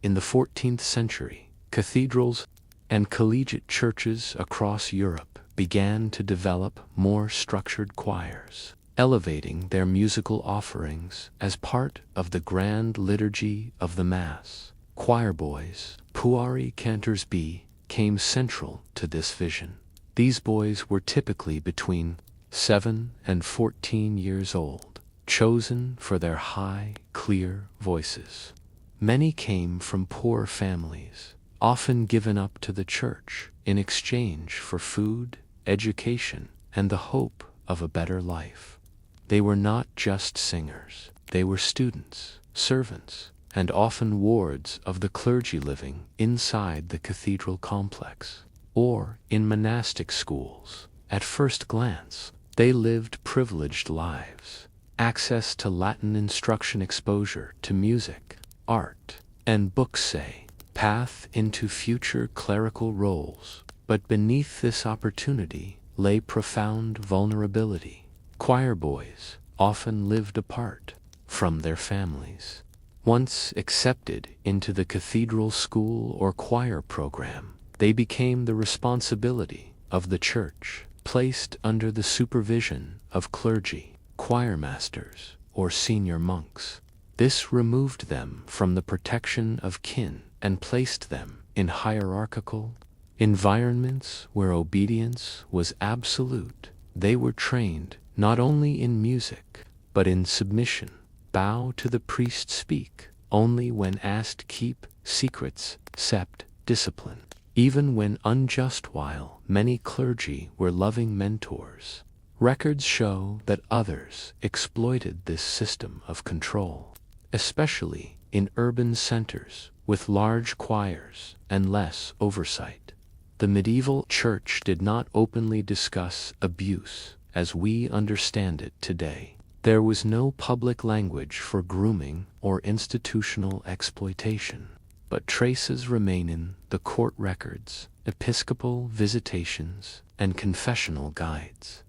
In the 14th century, cathedrals and collegiate churches across Europe began to develop more structured choirs, elevating their musical offerings as part of the grand liturgy of the Mass. Choir boys, puari cantors became central to this vision. These boys were typically between 7 and 14 years old, chosen for their high, clear voices. Many came from poor families, often given up to the church in exchange for food, education, and the hope of a better life. They were not just singers. They were students, servants, and often wards of the clergy living inside the cathedral complex, or in monastic schools. At first glance, they lived privileged lives: access to Latin instruction, exposure to music, art, and books, a path into future clerical roles. But beneath this opportunity lay profound vulnerability. Choir boys often lived apart from their families. Once accepted into the cathedral school or choir program, they became the responsibility of the church, placed under the supervision of clergy, choir masters, or senior monks. This removed them from the protection of kin and placed them in hierarchical environments where obedience was absolute. They were trained not only in music, but in submission. Bow to the priest, speak only when asked, keep secrets, sept discipline, even when unjust. While many clergy were loving mentors, records show that others exploited this system of control, especially in urban centers with large choirs and less oversight. The medieval church did not openly discuss abuse as we understand it today. There was no public language for grooming or institutional exploitation, but traces remain in the court records, episcopal visitations, and confessional guides.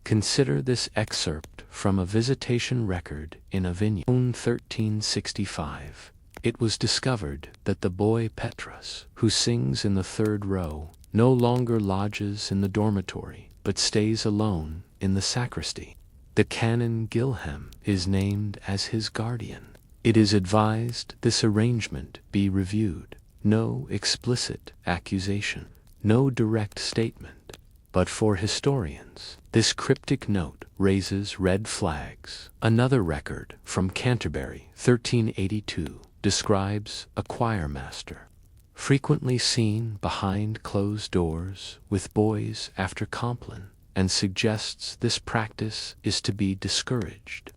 Consider this excerpt from a visitation record in Avignon, 1365. It was discovered that the boy Petrus, who sings in the third row, no longer lodges in the dormitory, but stays alone in the sacristy. The canon Gilhem is named as his guardian. It is advised this arrangement be reviewed. No explicit accusation, no direct statement. But for historians, this cryptic note raises red flags. Another record from Canterbury, 1382, describes a choir master frequently seen behind closed doors with boys after Compline, and suggests this practice is to be discouraged.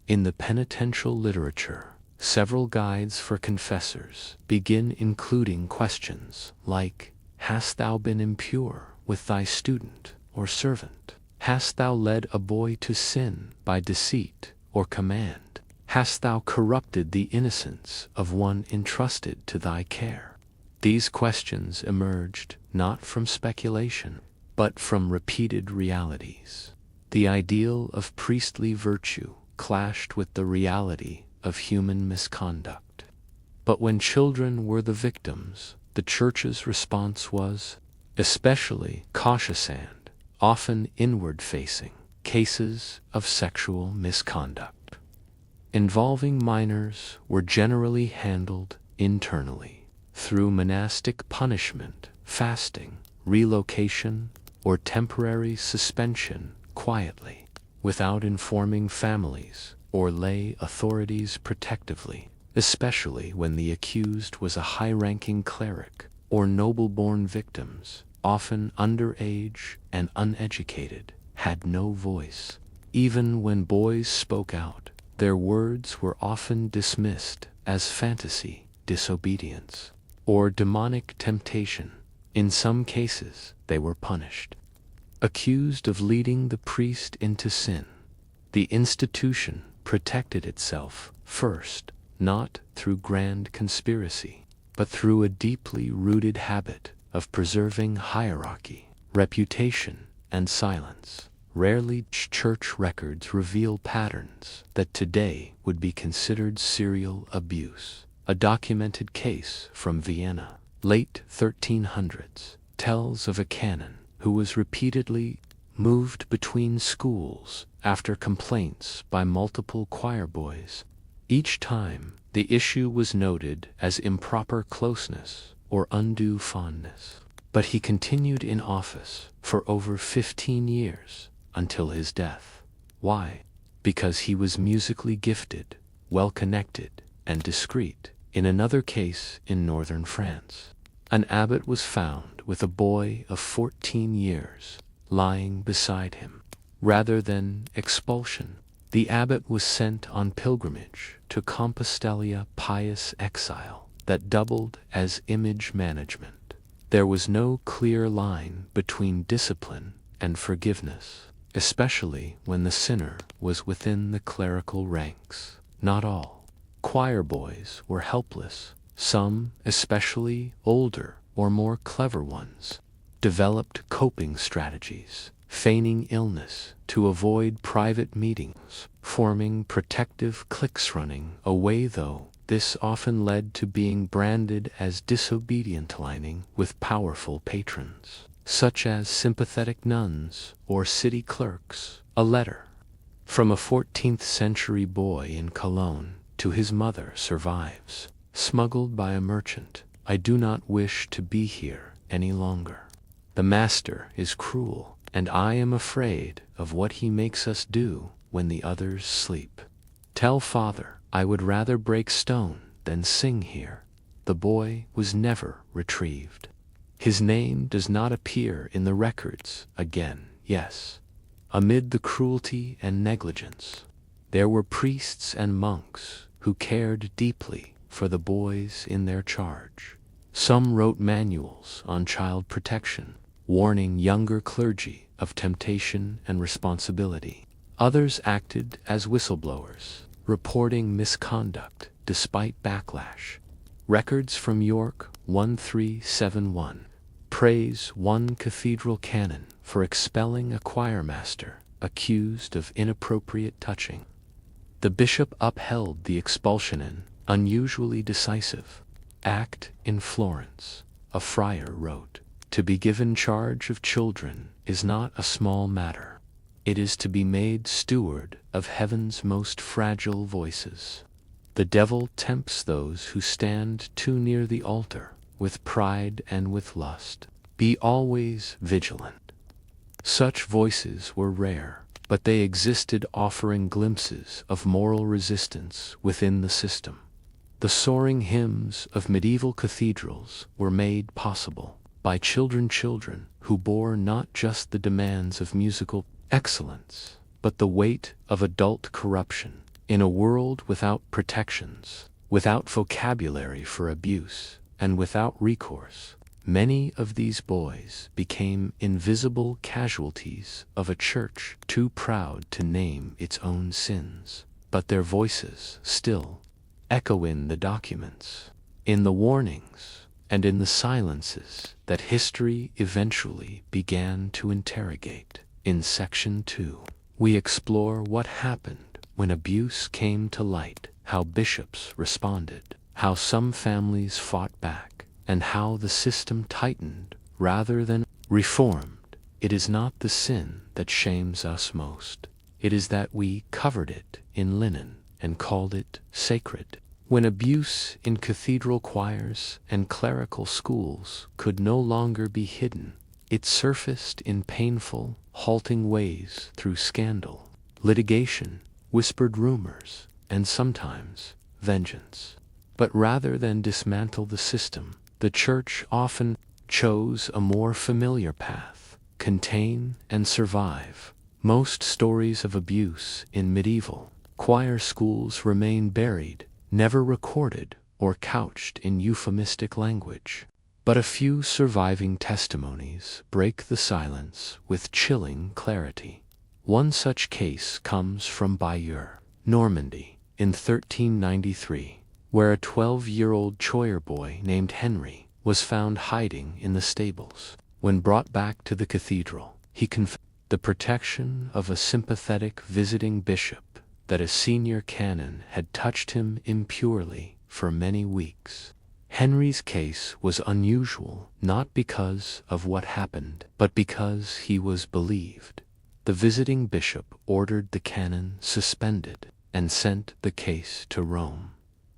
In the penitential literature, several guides for confessors begin including questions like, "Hast thou been impure with thy student or servant? Hast thou led a boy to sin by deceit or command? Hast thou corrupted the innocence of one entrusted to thy care?" These questions emerged not from speculation, but from repeated realities. The ideal of priestly virtue clashed with the reality of human misconduct. But when children were the victims, the church's response was especially cautious and often inward-facing. Cases of sexual misconduct involving minors were generally handled internally. through monastic punishment, fasting, relocation, or temporary suspension quietly, without informing families or lay authorities protectively, especially when the accused was a high-ranking cleric or noble-born victims, often underage and uneducated, had no voice. Even when boys spoke out, their words were often dismissed as fantasy, disobedience, or demonic temptation. In some cases, they were punished. Accused of leading the priest into sin, the institution protected itself first, not through grand conspiracy, but through a deeply rooted habit of preserving hierarchy, reputation, and silence. Rarely church records reveal patterns that today would be considered serial abuse. A documented case from Vienna, late 1300s, tells of a canon who was repeatedly moved between schools after complaints by multiple choir boys. Each time, the issue was noted as improper closeness or undue fondness. But he continued in office for over 15 years until his death. Why? Because he was musically gifted, well-connected, and discreet. In another case in northern France, an abbot was found with a boy of 14 years lying beside him. Rather than expulsion, the abbot was sent on pilgrimage to Compostela, pious exile that doubled as image management. There was no clear line between discipline and forgiveness, especially when the sinner was within the clerical ranks. Not all choir boys were helpless. Some, especially older or more clever ones, developed coping strategies, feigning illness to avoid private meetings, forming protective cliques. Running away, though, this often led to being branded as disobedient, aligning with powerful patrons, such as sympathetic nuns or city clerks. A letter from a 14th century boy in Cologne to his mother survives, smuggled by a merchant. I do not wish to be here any longer. The master is cruel, and I am afraid of what he makes us do when the others sleep. Tell father I would rather break stone than sing here. The boy was never retrieved. His name does not appear in the records again. Yes, amid the cruelty and negligence, there were priests and monks who cared deeply for the boys in their charge. Some wrote manuals on child protection, warning younger clergy of temptation and responsibility. Others acted as whistleblowers, reporting misconduct despite backlash. Records from York 1371 praise one cathedral canon for expelling a choirmaster accused of inappropriate touching. The bishop upheld the expulsion in unusually decisive act in Florence. A friar wrote, "To be given charge of children is not a small matter. It is to be made steward of heaven's most fragile voices. The devil tempts those who stand too near the altar with pride and with lust. Be always vigilant." Such voices were rare, but they existed, offering glimpses of moral resistance within the system. The soaring hymns of medieval cathedrals were made possible by children who bore not just the demands of musical excellence, but the weight of adult corruption. In a world without protections, without vocabulary for abuse, and without recourse, many of these boys became invisible casualties of a church too proud to name its own sins. But their voices still echo in the documents, in the warnings, and in the silences that history eventually began to interrogate. In Section 2, we explore what happened when abuse came to light, how bishops responded, how some families fought back, and how the system tightened rather than reformed. It is not the sin that shames us most. It is that we covered it in linen and called it sacred. When abuse in cathedral choirs and clerical schools could no longer be hidden, it surfaced in painful, halting ways through scandal, litigation, whispered rumors, and sometimes vengeance. But rather than dismantle the system, the Church often chose a more familiar path: contain and survive. Most stories of abuse in medieval choir schools remain buried, never recorded or couched in euphemistic language. But a few surviving testimonies break the silence with chilling clarity. One such case comes from Bayeux, Normandy, in 1393, where a 12-year-old choir boy named Henry was found hiding in the stables. When brought back to the cathedral, he confessed the protection of a sympathetic visiting bishop that a senior canon had touched him impurely for many weeks. Henry's case was unusual not because of what happened, but because he was believed. The visiting bishop ordered the canon suspended and sent the case to Rome.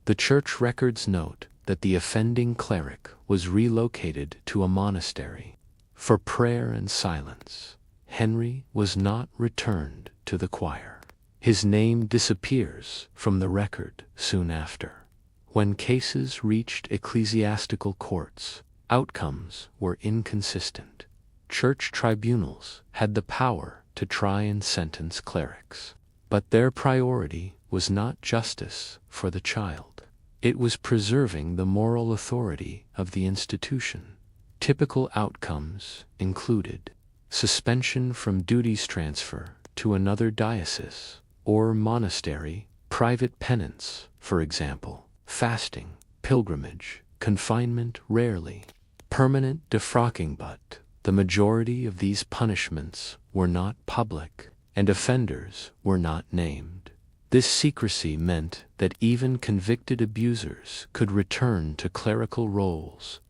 The church records note that the offending cleric was relocated to a monastery for prayer and silence. Henry was not returned to the choir. His name disappears from the record soon after. When cases reached ecclesiastical courts, outcomes were inconsistent. Church tribunals had the power to try and sentence clerics, but their priority was not justice for the child. It was preserving the moral authority of the institution. Typical outcomes included suspension from duties, transfer to another diocese or monastery, private penance, for example, fasting, pilgrimage, confinement rarely, permanent defrocking, but the majority of these punishments were not public, and offenders were not named. This secrecy meant that even convicted abusers could return to clerical roles,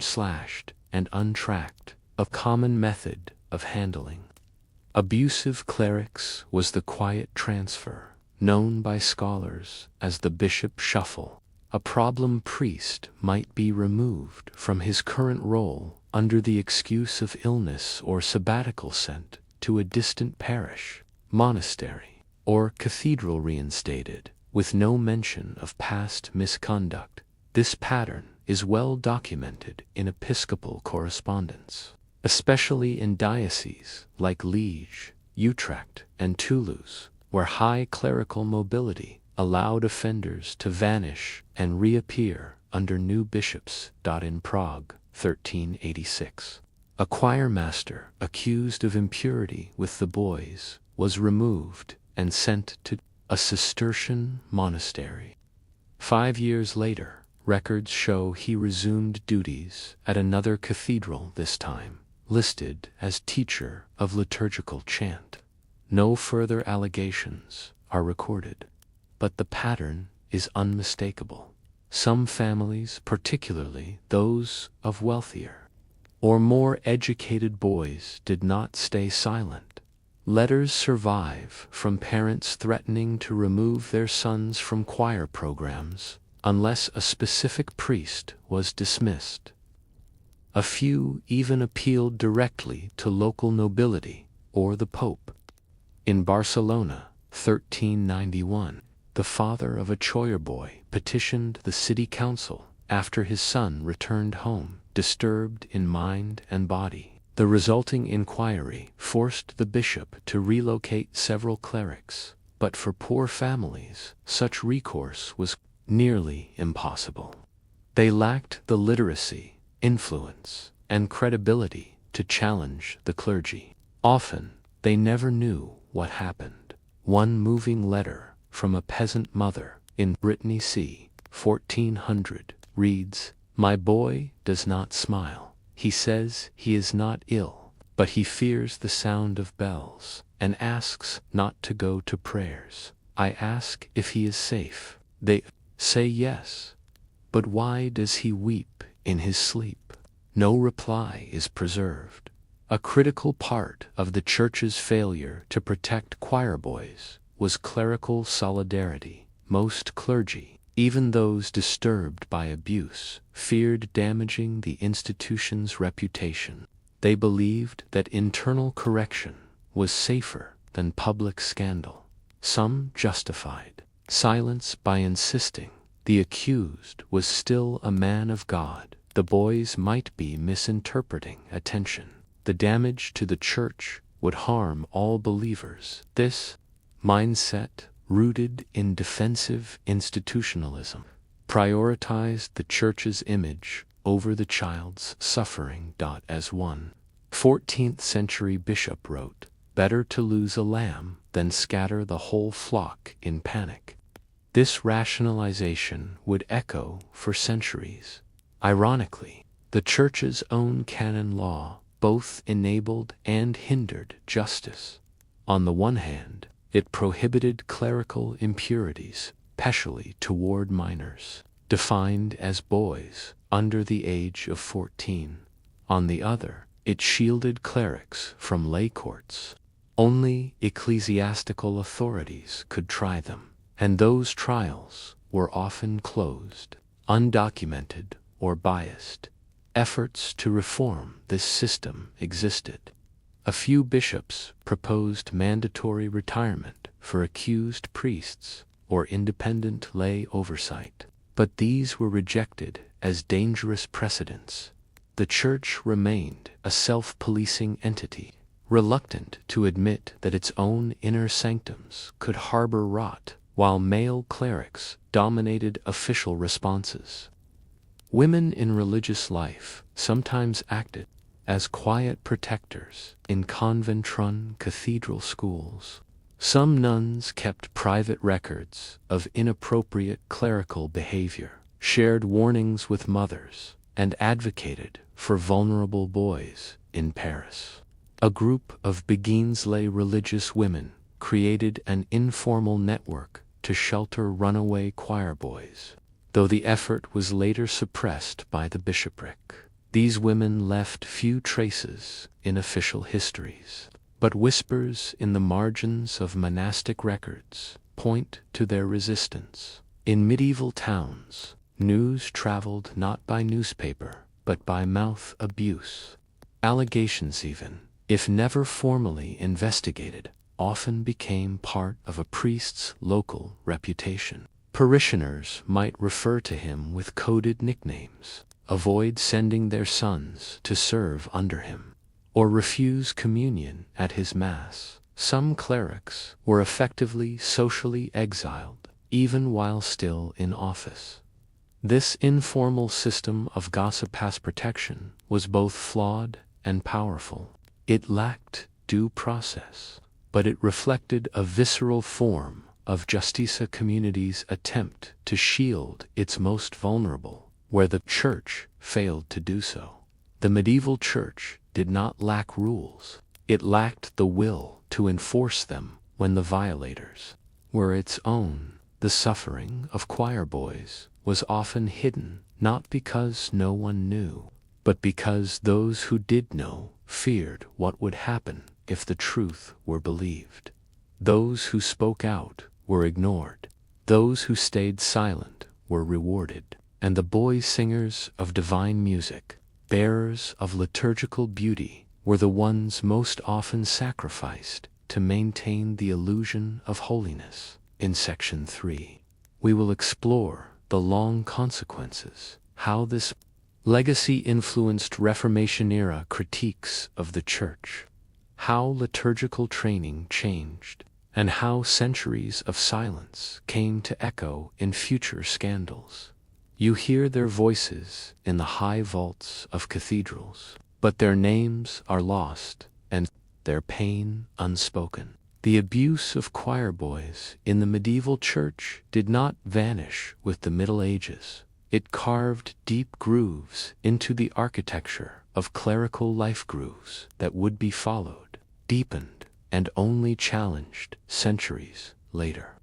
slashed and untracked, a common method of handling abusive clerics was the quiet transfer, known by scholars as the bishop shuffle. A problem priest might be removed from his current role under the excuse of illness or sabbatical, sent to a distant parish, monastery, or cathedral, reinstated, with no mention of past misconduct. This pattern is well documented in episcopal correspondence, especially in dioceses like Liege, Utrecht, and Toulouse, where high clerical mobility allowed offenders to vanish and reappear under new bishops. In Prague, 1386, a choirmaster accused of impurity with the boys was removed and sent to a Cistercian monastery. 5 years later, records show he resumed duties at another cathedral, this time listed as teacher of liturgical chant. No further allegations are recorded, but the pattern is unmistakable. Some families, particularly those of wealthier or more educated boys, did not stay silent. Letters survive from parents threatening to remove their sons from choir programs unless a specific priest was dismissed. A few even appealed directly to local nobility or the Pope. In Barcelona, 1391, the father of a choir boy petitioned the city council after his son returned home, disturbed in mind and body. The resulting inquiry forced the bishop to relocate several clerics, but for poor families, such recourse was nearly impossible. They lacked the literacy, influence, and credibility to challenge the clergy. Often, they never knew what happened. One moving letter from a peasant mother in Brittany c. 1400 reads, "My boy does not smile. He says he is not ill, but he fears the sound of bells and asks not to go to prayers. I ask if he is safe. They say yes. But why does he weep in his sleep?" No reply is preserved. A critical part of the Church's failure to protect choir boys was clerical solidarity. Most clergy Even those disturbed by abuse feared damaging the institution's reputation. They believed that internal correction was safer than public scandal. Some justified silence by insisting the accused was still a man of God. The boys might be misinterpreting attention. The damage to the church would harm all believers. This mindset, rooted in defensive institutionalism, prioritized the church's image over the child's suffering. As one 14th century bishop wrote, "Better to lose a lamb than scatter the whole flock in panic." This rationalization would echo for centuries. Ironically, the church's own canon law both enabled and hindered justice. On the one hand, it prohibited clerical impurities, especially toward minors, defined as boys under the age of 14. On the other, it shielded clerics from lay courts. Only ecclesiastical authorities could try them, and those trials were often closed, undocumented, or biased. Efforts to reform this system existed. A few bishops proposed mandatory retirement for accused priests or independent lay oversight, but these were rejected as dangerous precedents. The church remained a self-policing entity, reluctant to admit that its own inner sanctums could harbor rot, while male clerics dominated official responses. Women in religious life sometimes acted as quiet protectors in convent-run cathedral schools. Some nuns kept private records of inappropriate clerical behavior, shared warnings with mothers, and advocated for vulnerable boys in Paris. A group of Beguines lay religious women created an informal network to shelter runaway choir boys. Though the effort was later suppressed by the bishopric, these women left few traces in official histories, but whispers in the margins of monastic records point to their resistance. In medieval towns, news traveled not by newspaper, but by mouth abuse. Allegations, even if never formally investigated, often became part of a priest's local reputation. Parishioners might refer to him with coded nicknames, avoid sending their sons to serve under him, or refuse communion at his mass. Some clerics were effectively socially exiled, even while still in office. This informal system of gossip protection was both flawed and powerful. It lacked due process, but it reflected a visceral form of justicia community's attempt to shield its most vulnerable, where the church failed to do so. The medieval church did not lack rules. It lacked the will to enforce them when the violators were its own. The suffering of choir boys was often hidden, not because no one knew, but because those who did know feared what would happen if the truth were believed. Those who spoke out were ignored. Those who stayed silent were rewarded. And the boy singers of divine music, bearers of liturgical beauty, were the ones most often sacrificed to maintain the illusion of holiness. In Section 3, we will explore the long consequences, how this legacy influenced Reformation-era critiques of the Church, how liturgical training changed, and how centuries of silence came to echo in future scandals. You hear their voices in the high vaults of cathedrals, but their names are lost and their pain unspoken. The abuse of choir boys in the medieval church did not vanish with the Middle Ages. It carved deep grooves into the architecture of clerical life, grooves that would be followed, deepened, and only challenged centuries later.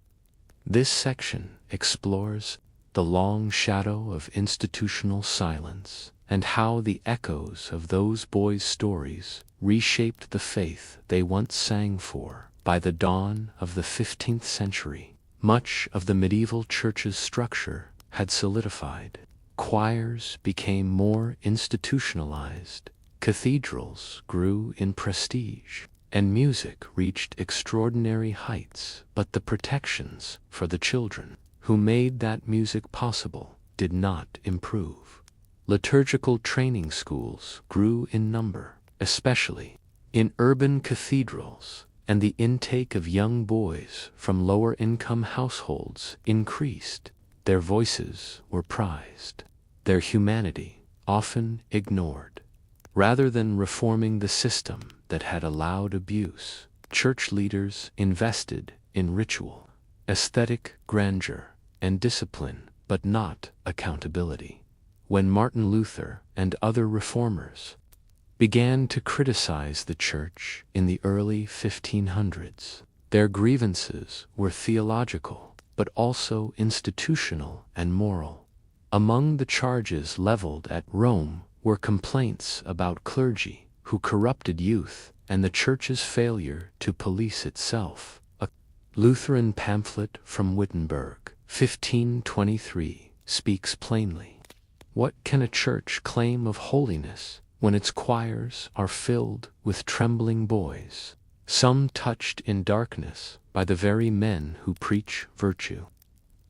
This section explores the long shadow of institutional silence and how the echoes of those boys' stories reshaped the faith they once sang for. By the dawn of the 15th century, Much of the medieval church's structure had solidified. Choirs became more institutionalized, cathedrals grew in prestige, and music reached extraordinary heights. But the protections for the children who made that music possible did not improve. Liturgical training schools grew in number, especially in urban cathedrals, and the intake of young boys from lower-income households increased. Their voices were prized, their humanity often ignored. Rather than reforming the system that had allowed abuse, church leaders invested in ritual, aesthetic grandeur, and discipline, but not accountability. When Martin Luther and other reformers began to criticize the church in the early 1500s, their grievances were theological, but also institutional and moral. Among the charges leveled at Rome were complaints about clergy who corrupted youth and the church's failure to police itself. A Lutheran pamphlet from Wittenberg, 1523, speaks plainly. What can a church claim of holiness when its choirs are filled with trembling boys, some touched in darkness by the very men who preach virtue?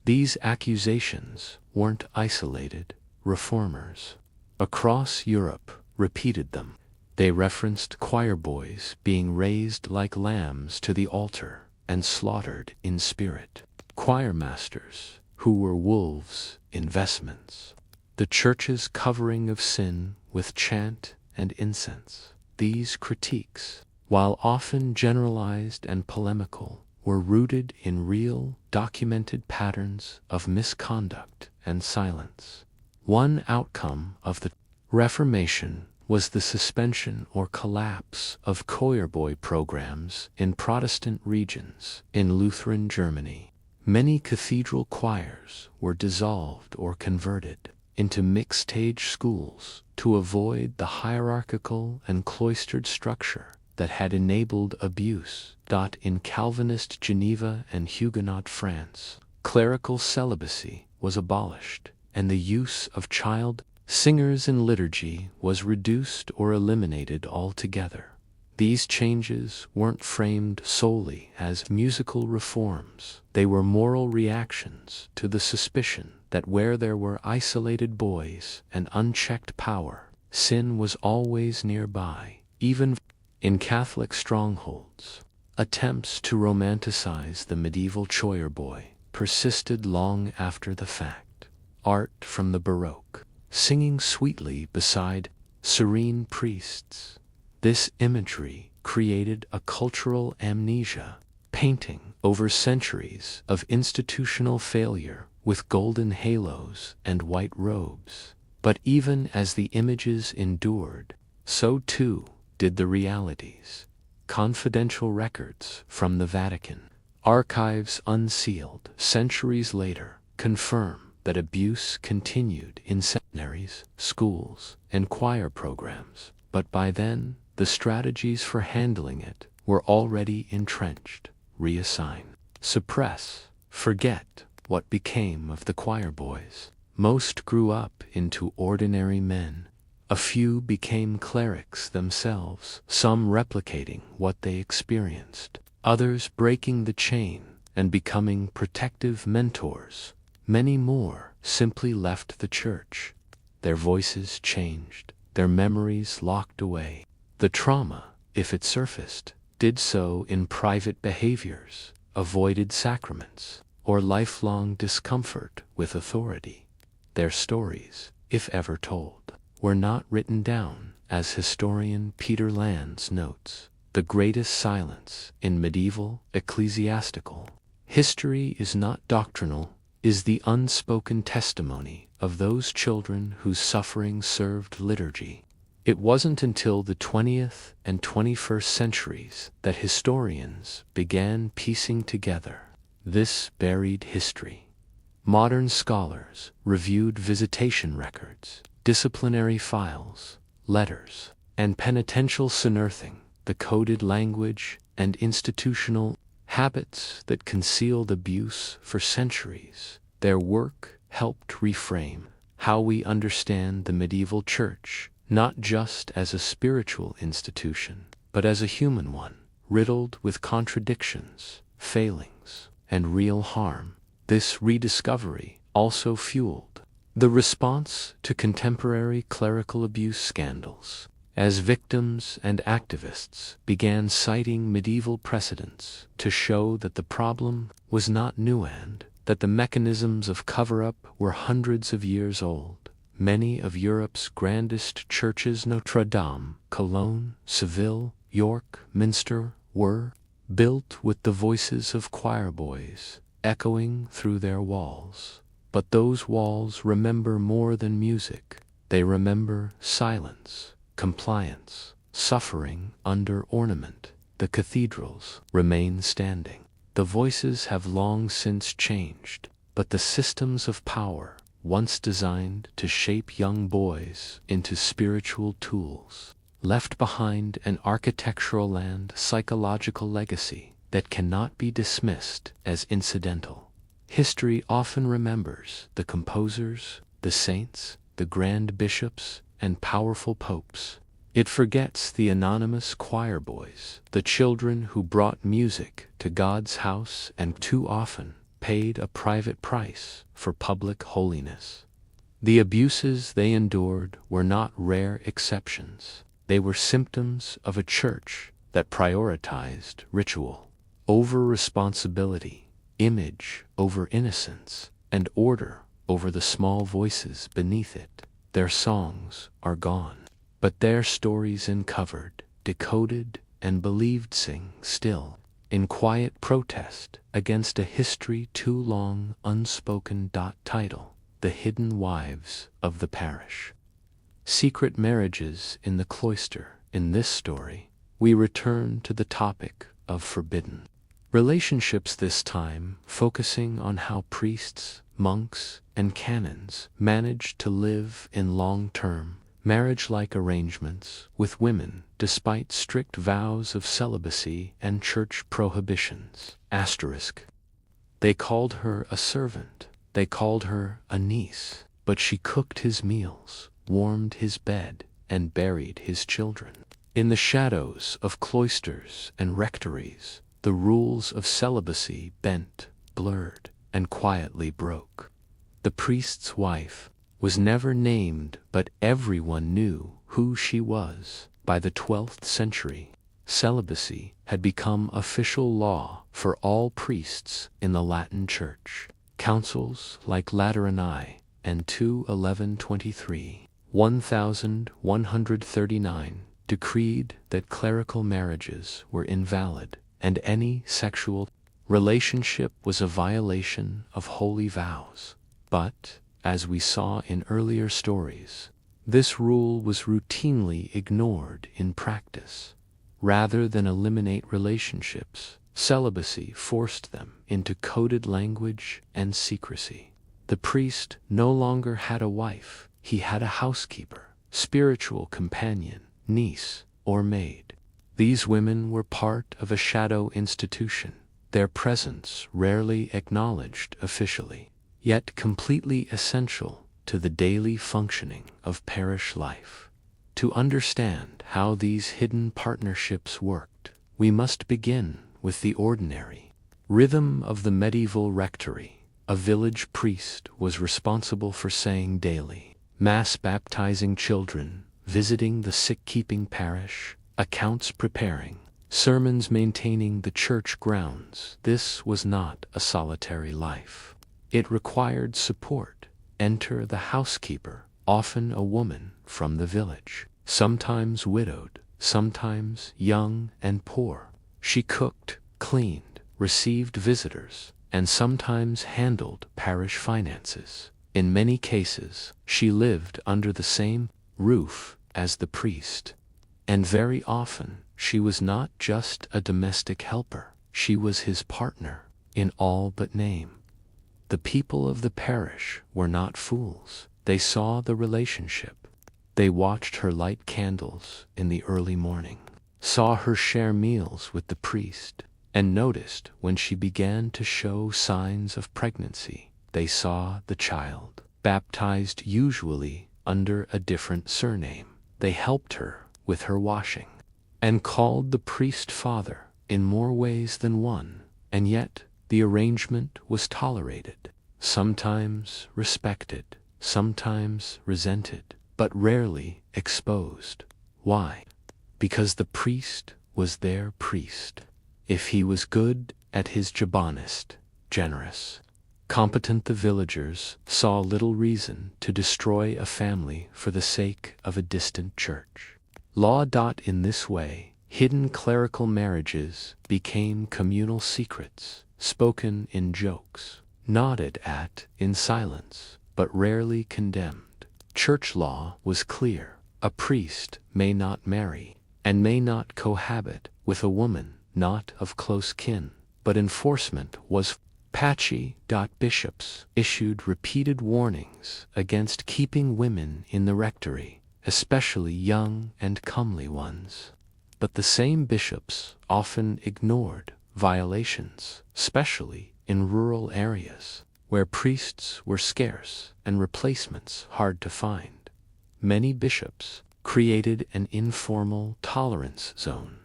These accusations weren't isolated. Reformers across Europe repeated them. They referenced choir boys being raised like lambs to the altar and slaughtered in spirit, choir masters who were wolves in vestments, the church's covering of sin with chant and incense. These critiques, while often generalized and polemical, were rooted in real, documented patterns of misconduct and silence. One outcome of the Reformation was the suspension or collapse of choir boy programs in Protestant regions. In Lutheran Germany, many cathedral choirs were dissolved or converted into mixed-age schools to avoid the hierarchical and cloistered structure that had enabled abuse. In Calvinist Geneva and Huguenot France, clerical celibacy was abolished, and the use of child singers in liturgy was reduced or eliminated altogether. These changes weren't framed solely as musical reforms. They were moral reactions to the suspicion that where there were isolated boys and unchecked power, sin was always nearby. Even in Catholic strongholds, attempts to romanticize the medieval choir boy persisted long after the fact. Art from the Baroque, singing sweetly beside serene priests. This imagery created a cultural amnesia, painting over centuries of institutional failure with golden halos and white robes. But even as the images endured, so too did the realities. Confidential records from the Vatican, archives unsealed centuries later, confirm that abuse continued in seminaries, schools, and choir programs. But by then, the strategies for handling it were already entrenched. Reassign, suppress, forget. What became of the choir boys? Most grew up into ordinary men. A few became clerics themselves, some replicating what they experienced, others breaking the chain and becoming protective mentors. Many more simply left the church. Their voices changed, their memories locked away. The trauma, if it surfaced, did so in private behaviors, avoided sacraments, or lifelong discomfort with authority. Their stories, if ever told, were not written down. As historian Peter Lands notes, the greatest silence in medieval ecclesiastical history is not doctrinal, is the unspoken testimony of those children whose suffering served liturgy. It wasn't until the 20th and 21st centuries that historians began piecing together this buried history. Modern scholars reviewed visitation records, disciplinary files, letters, and penitential unearthing, the coded language and institutional habits that concealed abuse for centuries. Their work helped reframe how we understand the medieval church, not just as a spiritual institution, but as a human one, riddled with contradictions, failings, and real harm. This rediscovery also fueled the response to contemporary clerical abuse scandals, as victims and activists began citing medieval precedents to show that the problem was not new and that the mechanisms of cover-up were hundreds of years old. Many of Europe's grandest churches, Notre Dame, Cologne, Seville, York, Minster, were built with the voices of choir boys echoing through their walls. But those walls remember more than music. They remember silence, compliance, suffering under ornament. The cathedrals remain standing. The voices have long since changed, but the systems of power, once designed to shape young boys into spiritual tools, left behind an architectural and psychological legacy that cannot be dismissed as incidental. History often remembers the composers, the saints, the grand bishops, and powerful popes. It forgets the anonymous choir boys, the children who brought music to God's house and too often paid a private price for public holiness. The abuses they endured were not rare exceptions. They were symptoms of a church that prioritized ritual over responsibility, image over innocence, and order over the small voices beneath it. Their songs are gone, but their stories uncovered, decoded, and believed sing still, in quiet protest against a history too long unspoken. Title: The Hidden Wives of the Parish. Secret marriages in the cloister. In this story, we return to the topic of forbidden relationships, this time focusing on how priests, monks, and canons managed to live in long-term, marriage-like arrangements with women despite strict vows of celibacy and church prohibitions. They called her a servant, they called her a niece, but she cooked his meals, warmed his bed, and buried his children. In the shadows of cloisters and rectories, the rules of celibacy bent, blurred, and quietly broke. The priest's wife was never named, but everyone knew who she was. By the 12th century, celibacy had become official law for all priests in the Latin Church. Councils like Laterani and 1123, 1139 decreed that clerical marriages were invalid, and any sexual relationship was a violation of holy vows. But, as we saw in earlier stories, this rule was routinely ignored in practice. Rather than eliminate relationships, celibacy forced them into coded language and secrecy. The priest no longer had a wife, he had a housekeeper, spiritual companion, niece, or maid. These women were part of a shadow institution, their presence rarely acknowledged officially, yet completely essential to the daily functioning of parish life. To understand how these hidden partnerships worked, we must begin with the ordinary rhythm of the medieval rectory. A village priest was responsible for saying daily mass, baptizing children, visiting the sick-keeping parish, accounts preparing, sermons maintaining the church grounds. This was not a solitary life. It required support. Enter the housekeeper, often a woman from the village, sometimes widowed, sometimes young and poor. She cooked, cleaned, received visitors, and sometimes handled parish finances. In many cases, she lived under the same roof as the priest. And very often, she was not just a domestic helper, she was his partner in all but name. The people of the parish were not fools. They saw the relationship. They watched her light candles in the early morning, saw her share meals with the priest, and noticed when she began to show signs of pregnancy. They saw the child, baptized usually under a different surname. They helped her with her washing, and called the priest father in more ways than one, and yet the arrangement was tolerated, sometimes respected, sometimes resented, but rarely exposed. Why? Because the priest was their priest. If he was good at his job, honest, generous, competent, the villagers saw little reason to destroy a family for the sake of a distant church law. In this way, hidden clerical marriages became communal secrets, spoken in jokes, nodded at in silence, but rarely condemned. Church law was clear. A priest may not marry and may not cohabit with a woman not of close kin, but enforcement was patchy. Bishops issued repeated warnings against keeping women in the rectory, especially young and comely ones. But the same bishops often ignored violations, especially in rural areas where priests were scarce and replacements hard to find. Many bishops created an informal tolerance zone.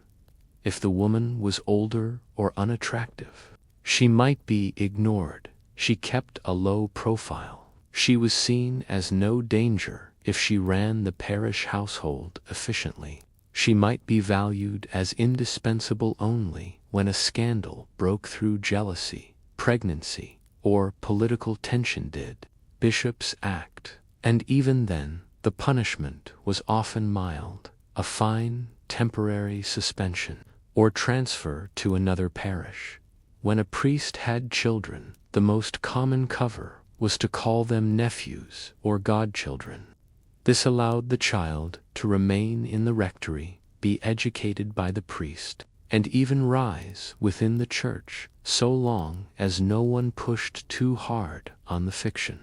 If the woman was older or unattractive, she might be ignored. She kept a low profile. She was seen as no danger if she ran the parish household efficiently. She might be valued as indispensable only when a scandal broke through jealousy, pregnancy, or political tension. Did bishops act? And even then, the punishment was often mild: a fine, temporary suspension, or transfer to another parish. When a priest had children, the most common cover was to call them nephews or godchildren. This allowed the child to remain in the rectory, be educated by the priest, and even rise within the church, so long as no one pushed too hard on the fiction.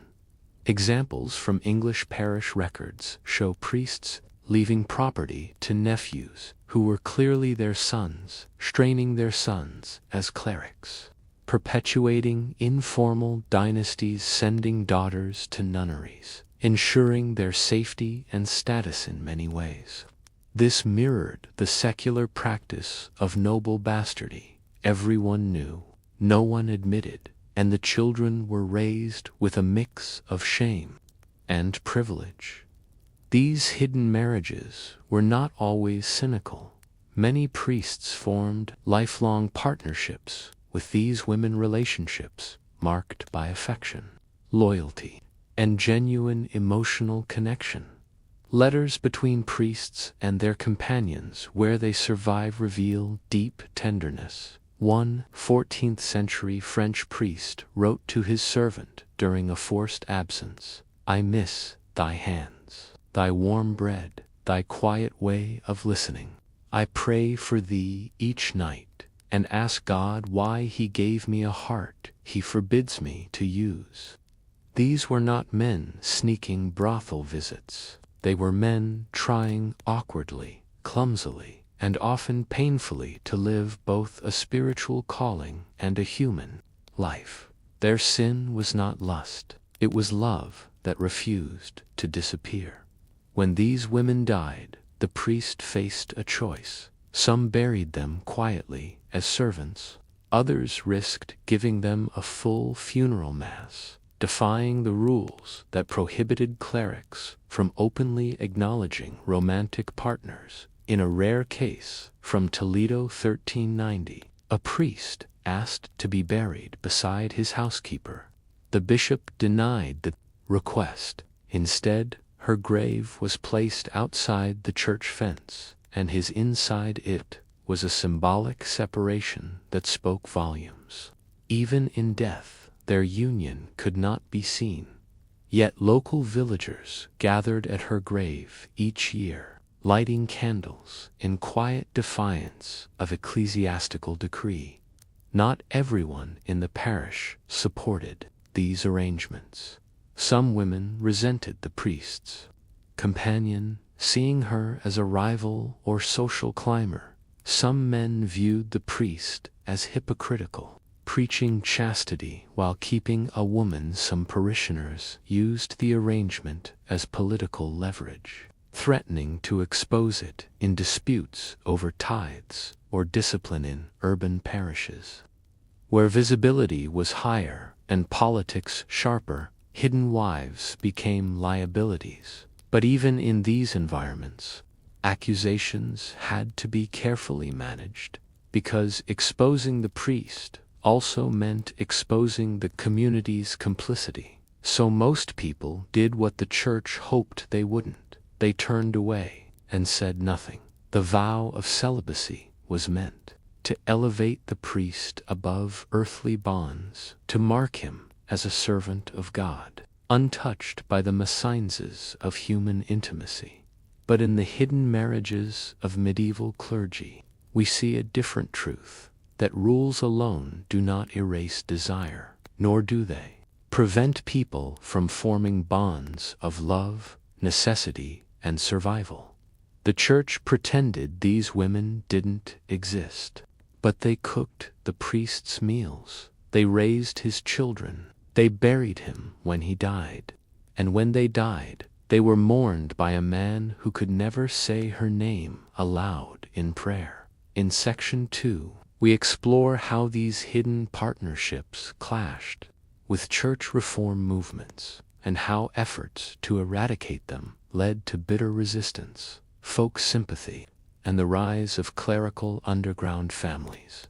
Examples from English parish records show priests leaving property to nephews who were clearly their sons, training their sons as clerics, perpetuating informal dynasties, sending daughters to nunneries, ensuring their safety and status in many ways. This mirrored the secular practice of noble bastardy. Everyone knew, no one admitted, and the children were raised with a mix of shame and privilege. These hidden marriages were not always cynical. Many priests formed lifelong partnerships with these women, relationships marked by affection, loyalty, and genuine emotional connection. Letters between priests and their companions where they survive reveal deep tenderness. One 14th-century French priest wrote to his servant during a forced absence, "I miss thy hands, thy warm bread, thy quiet way of listening. I pray for thee each night, and ask God why he gave me a heart he forbids me to use." These were not men sneaking brothel visits. They were men trying awkwardly, clumsily, and often painfully to live both a spiritual calling and a human life. Their sin was not lust, it was love that refused to disappear. When these women died, the priest faced a choice. Some buried them quietly as servants, others risked giving them a full funeral mass, defying the rules that prohibited clerics from openly acknowledging romantic partners. In a rare case from Toledo 1390, a priest asked to be buried beside his housekeeper. The bishop denied the request. Instead, her grave was placed outside the church fence, and his inside it was a symbolic separation that spoke volumes. Even in death, their union could not be seen. Yet local villagers gathered at her grave each year, lighting candles in quiet defiance of ecclesiastical decree. Not everyone in the parish supported these arrangements. Some women resented the priest's companion, seeing her as a rival or social climber. Some men viewed the priest as hypocritical, preaching chastity while keeping a woman. Some parishioners used the arrangement as political leverage, threatening to expose it in disputes over tithes or discipline in urban parishes. Where visibility was higher and politics sharper, hidden wives became liabilities. But even in these environments, accusations had to be carefully managed, because exposing the priest also meant exposing the community's complicity. So most people did what the church hoped they wouldn't. They turned away and said nothing. The vow of celibacy was meant to elevate the priest above earthly bonds, to mark him as a servant of God, untouched by the mésances of human intimacy. But in the hidden marriages of medieval clergy, we see a different truth, that rules alone do not erase desire, nor do they prevent people from forming bonds of love, necessity, and survival. The church pretended these women didn't exist, but they cooked the priest's meals, they raised his children, they buried him when he died, and when they died, they were mourned by a man who could never say her name aloud in prayer. In Section 2, we explore how these hidden partnerships clashed with church reform movements, and how efforts to eradicate them led to bitter resistance, folk sympathy, and the rise of clerical underground families.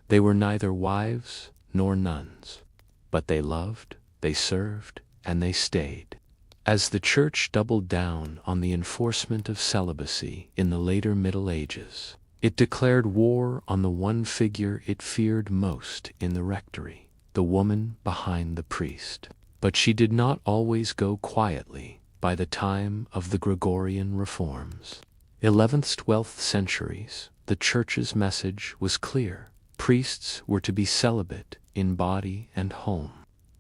They were neither wives nor nuns, but they loved, they served, and they stayed. As the church doubled down on the enforcement of celibacy in the later Middle Ages, it declared war on the one figure it feared most in the rectory, the woman behind the priest. But she did not always go quietly. By the time of the Gregorian reforms, 11th–12th centuries, the church's message was clear. Priests were to be celibate in body and home.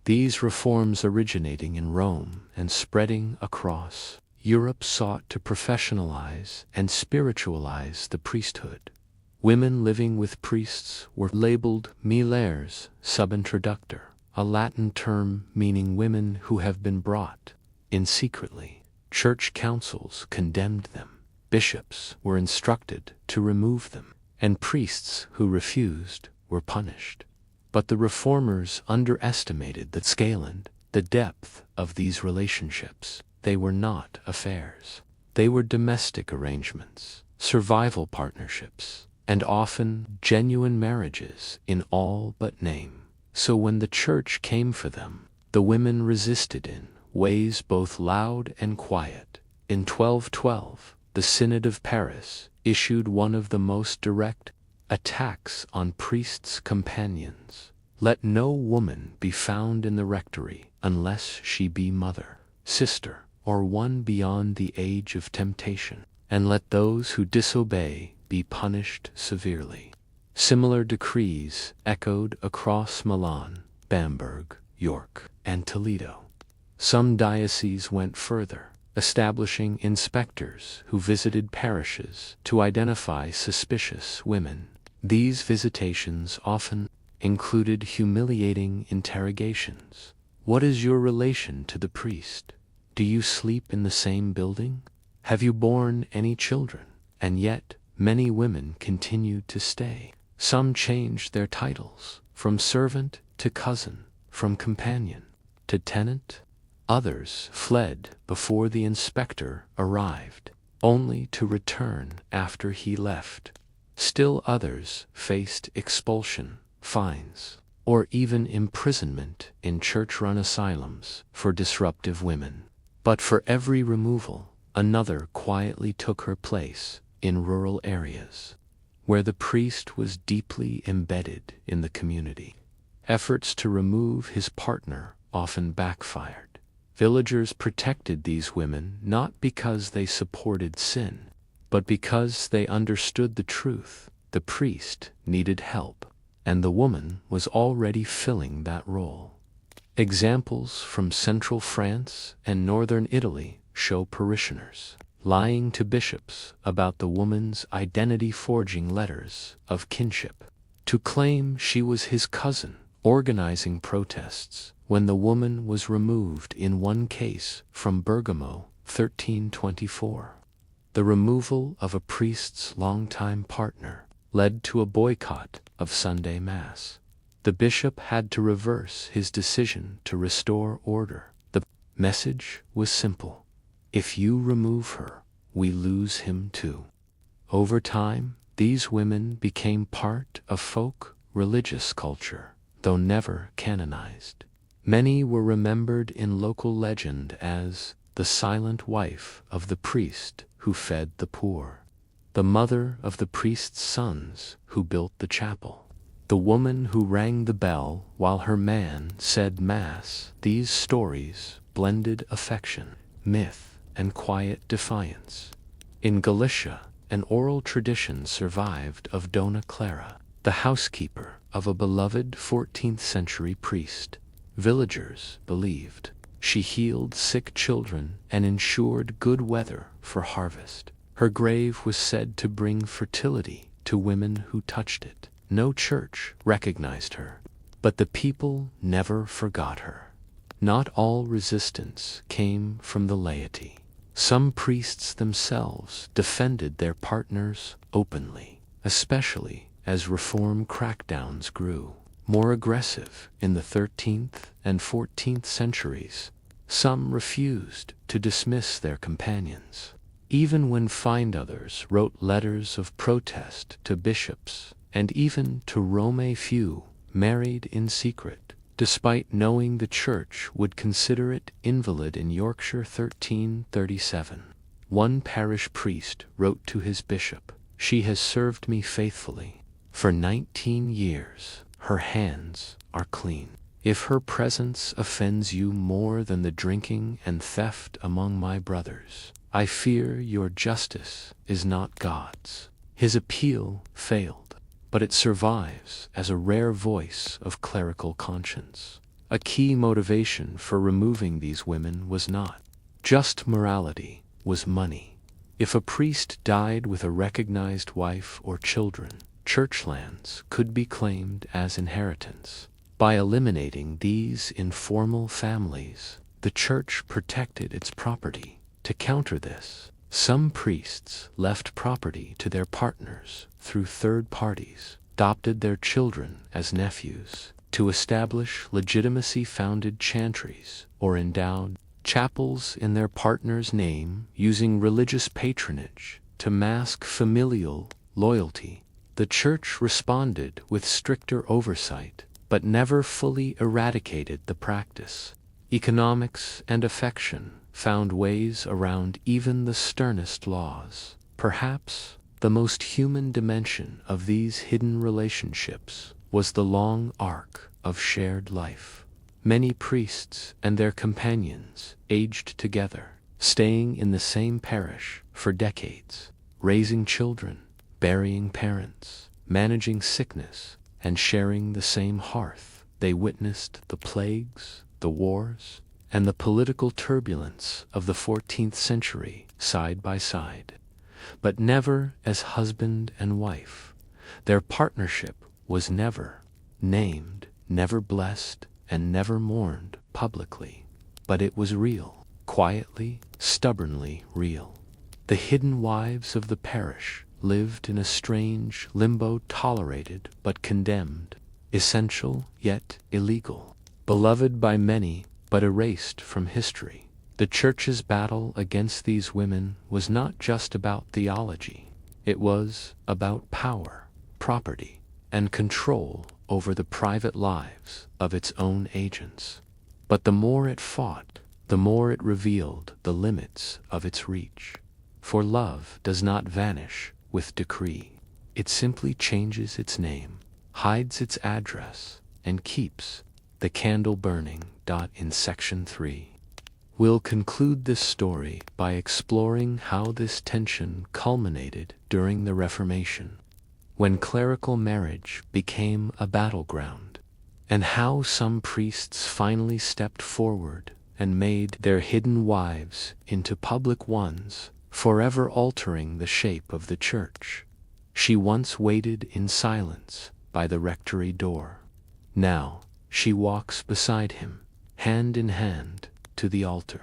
These reforms, originating in Rome and spreading across Europe, sought to professionalize and spiritualize the priesthood. Women living with priests were labeled mileres sub introductor, a Latin term meaning women who have been brought in secretly. Church councils condemned them. Bishops were instructed to remove them, and priests who refused were punished. But the reformers underestimated the scale and the depth of these relationships. They were not affairs. They were domestic arrangements, survival partnerships, and often genuine marriages in all but name. So when the church came for them, the women resisted in ways both loud and quiet. In 1212, the Synod of Paris issued one of the most direct attacks on priests' companions. Let no woman be found in the rectory unless she be mother, sister, or one beyond the age of temptation, and let those who disobey be punished severely. Similar decrees echoed across Milan, Bamberg, York, and Toledo. Some dioceses went further, establishing inspectors who visited parishes to identify suspicious women. These visitations often included humiliating interrogations. What is your relation to the priest? Do you sleep in the same building? Have you borne any children? And yet, many women continued to stay. Some changed their titles, from servant to cousin, from companion to tenant. Others fled before the inspector arrived, only to return after he left. Still others faced expulsion, fines, or even imprisonment in church-run asylums for disruptive women. But for every removal, another quietly took her place in rural areas, where the priest was deeply embedded in the community. Efforts to remove his partner often backfired. Villagers protected these women not because they supported sin, but because they understood the truth. The priest needed help, and the woman was already filling that role. Examples from central France and northern Italy show parishioners lying to bishops about the woman's identity, forging letters of kinship to claim she was his cousin, organizing protests when the woman was removed in one case from Bergamo, 1324. The removal of a priest's longtime partner led to a boycott of Sunday Mass. The bishop had to reverse his decision to restore order. The message was simple: if you remove her, we lose him too. Over time, these women became part of folk religious culture, though never canonized. Many were remembered in local legend as the silent wife of the priest who fed the poor, the mother of the priest's sons who built the chapel, the woman who rang the bell while her man said Mass. These stories blended affection, myth, and quiet defiance. In Galicia, an oral tradition survived of Dona Clara, the housekeeper of a beloved 14th-century priest. Villagers believed she healed sick children and ensured good weather for harvest. Her grave was said to bring fertility to women who touched it. No church recognized her, but the people never forgot her. Not all resistance came from the laity. Some priests themselves defended their partners openly, especially as reform crackdowns grew more aggressive in the 13th and 14th centuries. Some refused to dismiss their companions, even when fined. Others wrote letters of protest to bishops and even to Rome. Few married in secret, despite knowing the church would consider it invalid. In Yorkshire, 1337, one parish priest wrote to his bishop, "She has served me faithfully for 19 years. Her hands are clean. If her presence offends you more than the drinking and theft among my brothers, I fear your justice is not God's." His appeal failed, but it survives as a rare voice of clerical conscience. A key motivation for removing these women was not just morality, was money. If a priest died with a recognized wife or children, church lands could be claimed as inheritance. By eliminating these informal families, the church protected its property. To counter this, some priests left property to their partners through third parties, adopted their children as nephews, to establish legitimacy, founded chantries, or endowed chapels in their partner's name, using religious patronage to mask familial loyalty. The church responded with stricter oversight, but never fully eradicated the practice. Economics and affection found ways around even the sternest laws. Perhaps the most human dimension of these hidden relationships was the long arc of shared life. Many priests and their companions aged together, staying in the same parish for decades, raising children, burying parents, managing sickness, and sharing the same hearth. They witnessed the plagues, the wars, and the political turbulence of the 14th century side by side, but never as husband and wife. Their partnership was never named, never blessed, and never mourned publicly, but it was real, quietly, stubbornly real. The hidden wives of the parish lived in a strange limbo, tolerated but condemned, essential yet illegal, beloved by many but erased from history. The church's battle against these women was not just about theology. It was about power, property, and control over the private lives of its own agents. But the more it fought, the more it revealed the limits of its reach. For love does not vanish with decree. It simply changes its name, hides its address, and keeps the candle burning. In Section 3, we'll conclude this story by exploring how this tension culminated during the Reformation, when clerical marriage became a battleground, and how some priests finally stepped forward and made their hidden wives into public ones forever altering the shape of the church. She once waited in silence by the rectory door. Now she walks beside him, hand in hand, to the altar.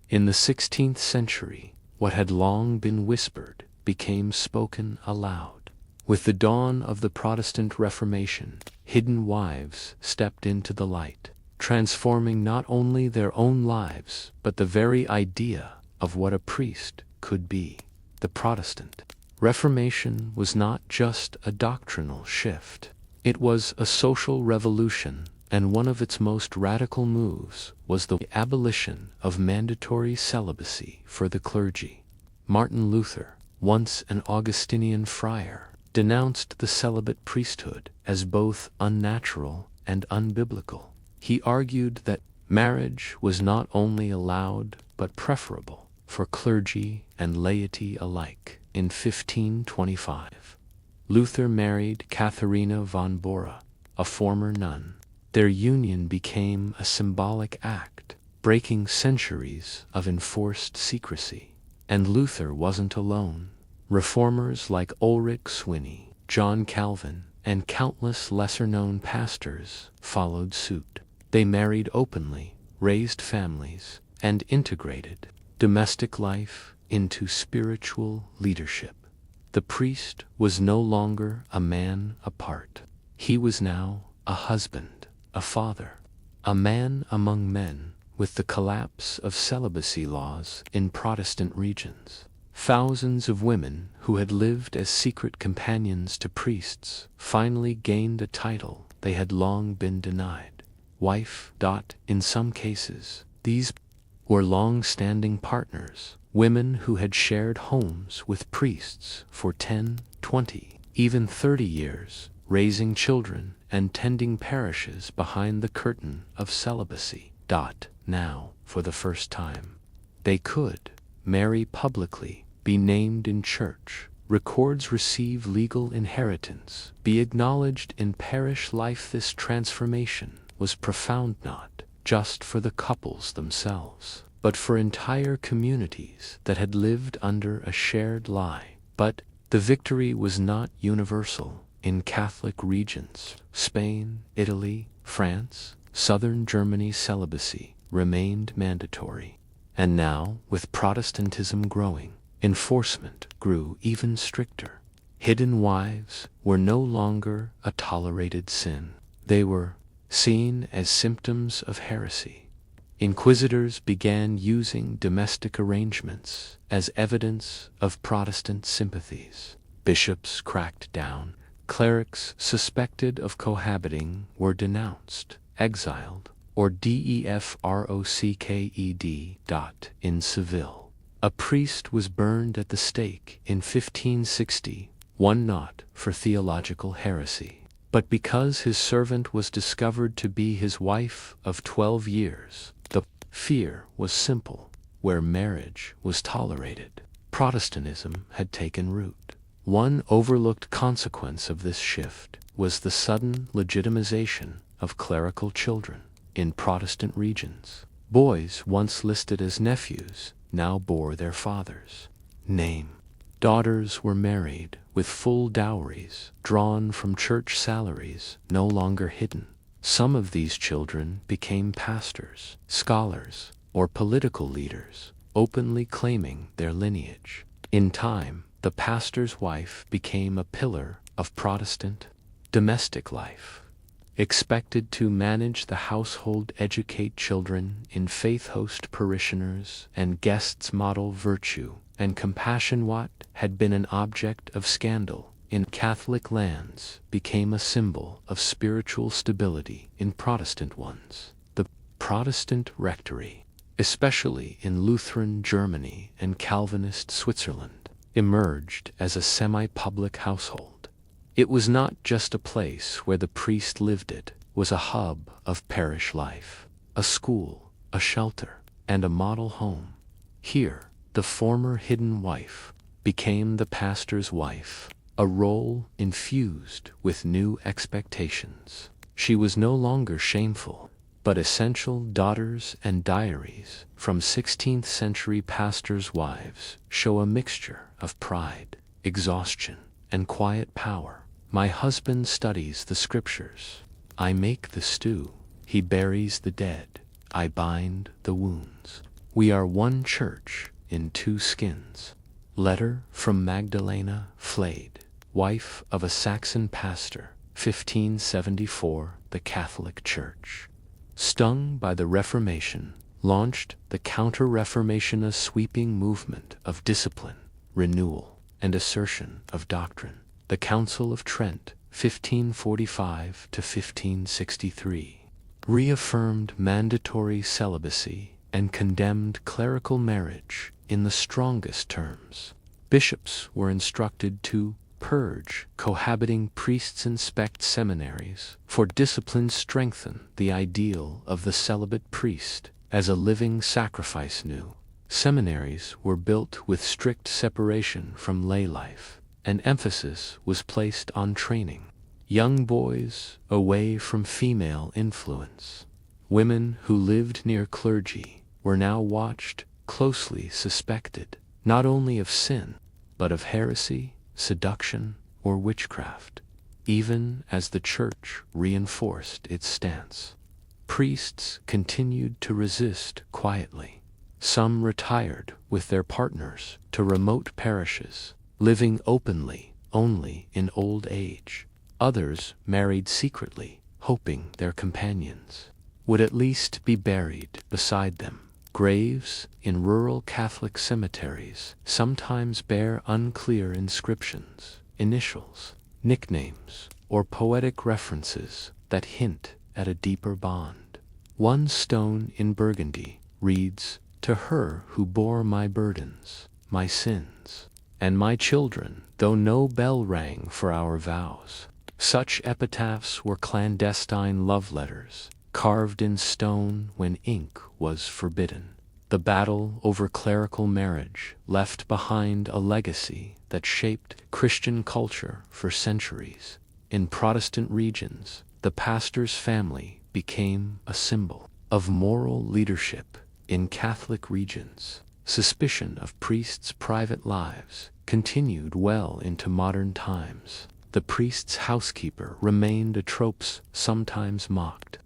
In the 16th century, what had long been whispered became spoken aloud. With the dawn of the Protestant Reformation, hidden wives stepped into the light, transforming not only their own lives but the very idea of what a priest could be. The Protestant Reformation was not just a doctrinal shift. It was a social revolution, and one of its most radical moves was the abolition of mandatory celibacy for the clergy. Martin Luther, once an Augustinian friar, denounced the celibate priesthood as both unnatural and unbiblical. He argued that marriage was not only allowed but preferable for clergy and laity alike. In 1525, Luther married Katharina von Bora, a former nun. Their union became a symbolic act, breaking centuries of enforced secrecy. And Luther wasn't alone. Reformers like Ulrich Zwingli, John Calvin, and countless lesser-known pastors followed suit. They married openly, raised families, and integrated domestic life into spiritual leadership. The priest was no longer a man apart. He was now a husband, a father, a man among men. With the collapse of celibacy laws in Protestant regions, thousands of women who had lived as secret companions to priests finally gained a title they had long been denied: wife. In some cases, these were long-standing partners, women who had shared homes with priests for 10, 20, even 30 years, raising children and tending parishes behind the curtain of celibacy. Now, for the first time, they could marry publicly, be named in church, records receive legal inheritance, be acknowledged in parish life. This transformation was profound not just for the couples themselves, but for entire communities that had lived under a shared lie. But the victory was not universal. In Catholic regions, Spain, Italy, France, southern Germany, celibacy remained mandatory. And now, with Protestantism growing, enforcement grew even stricter. Hidden wives were no longer a tolerated sin. They were seen as symptoms of heresy. Inquisitors began using domestic arrangements as evidence of Protestant sympathies. Bishops cracked down. Clerics suspected of cohabiting were denounced, exiled, or defrocked. In Seville, a priest was burned at the stake in 1560, one not for theological heresy, but because his servant was discovered to be his wife of 12 years. The fear was simple: where marriage was tolerated, Protestantism had taken root. One overlooked consequence of this shift was the sudden legitimization of clerical children. In Protestant regions, boys once listed as nephews now bore their father's name. Daughters were married with full dowries drawn from church salaries, no longer hidden. Some of these children became pastors, scholars, or political leaders, openly claiming their lineage. In time, the pastor's wife became a pillar of Protestant domestic life, expected to manage the household, educate children in faith, host parishioners and guests, model virtue and compassion. What had been an object of scandal in Catholic lands became a symbol of spiritual stability in Protestant ones. The Protestant rectory, especially in Lutheran Germany and Calvinist Switzerland, emerged as a semi-public household. It was not just a place where the priest lived, it was a hub of parish life, a school, a shelter, and a model home. Here, the former hidden wife became the pastor's wife, a role infused with new expectations. She was no longer shameful, but essential daughters and diaries from 16th century pastors' wives show a mixture of pride, exhaustion, and quiet power. My husband studies the scriptures. I make the stew. He buries the dead. I bind the wounds. We are one church in two skins. Letter from Magdalena Flade, wife of a Saxon pastor, 1574, the Catholic Church. Stung by the Reformation, launched the Counter-Reformation, a sweeping movement of discipline, renewal, and assertion of doctrine. The Council of Trent, 1545 to 1563, reaffirmed mandatory celibacy and condemned clerical marriage in the strongest terms. Bishops were instructed to purge cohabiting priests, inspect seminaries, for discipline strengthen the ideal of the celibate priest as a living sacrifice. New seminaries were built with strict separation from lay life, and emphasis was placed on training young boys away from female influence. Women who lived near clergy were now watched closely, suspected not only of sin, but of heresy, seduction, or witchcraft. Even as the church reinforced its stance, priests continued to resist quietly. Some retired with their partners to remote parishes, living openly only in old age. Others married secretly, hoping their companions would at least be buried beside them. Graves in rural Catholic cemeteries sometimes bear unclear inscriptions, initials, nicknames, or poetic references that hint at a deeper bond. One stone in Burgundy reads, "To her who bore my burdens, my sins, and my children, though no bell rang for our vows." Such epitaphs were clandestine love letters, carved in stone when ink was forbidden. The battle over clerical marriage left behind a legacy that shaped Christian culture for centuries. In Protestant regions, the pastor's family became a symbol of moral leadership. In Catholic regions, suspicion of priests' private lives continued well into modern times. The priest's housekeeper remained a trope, sometimes mocked,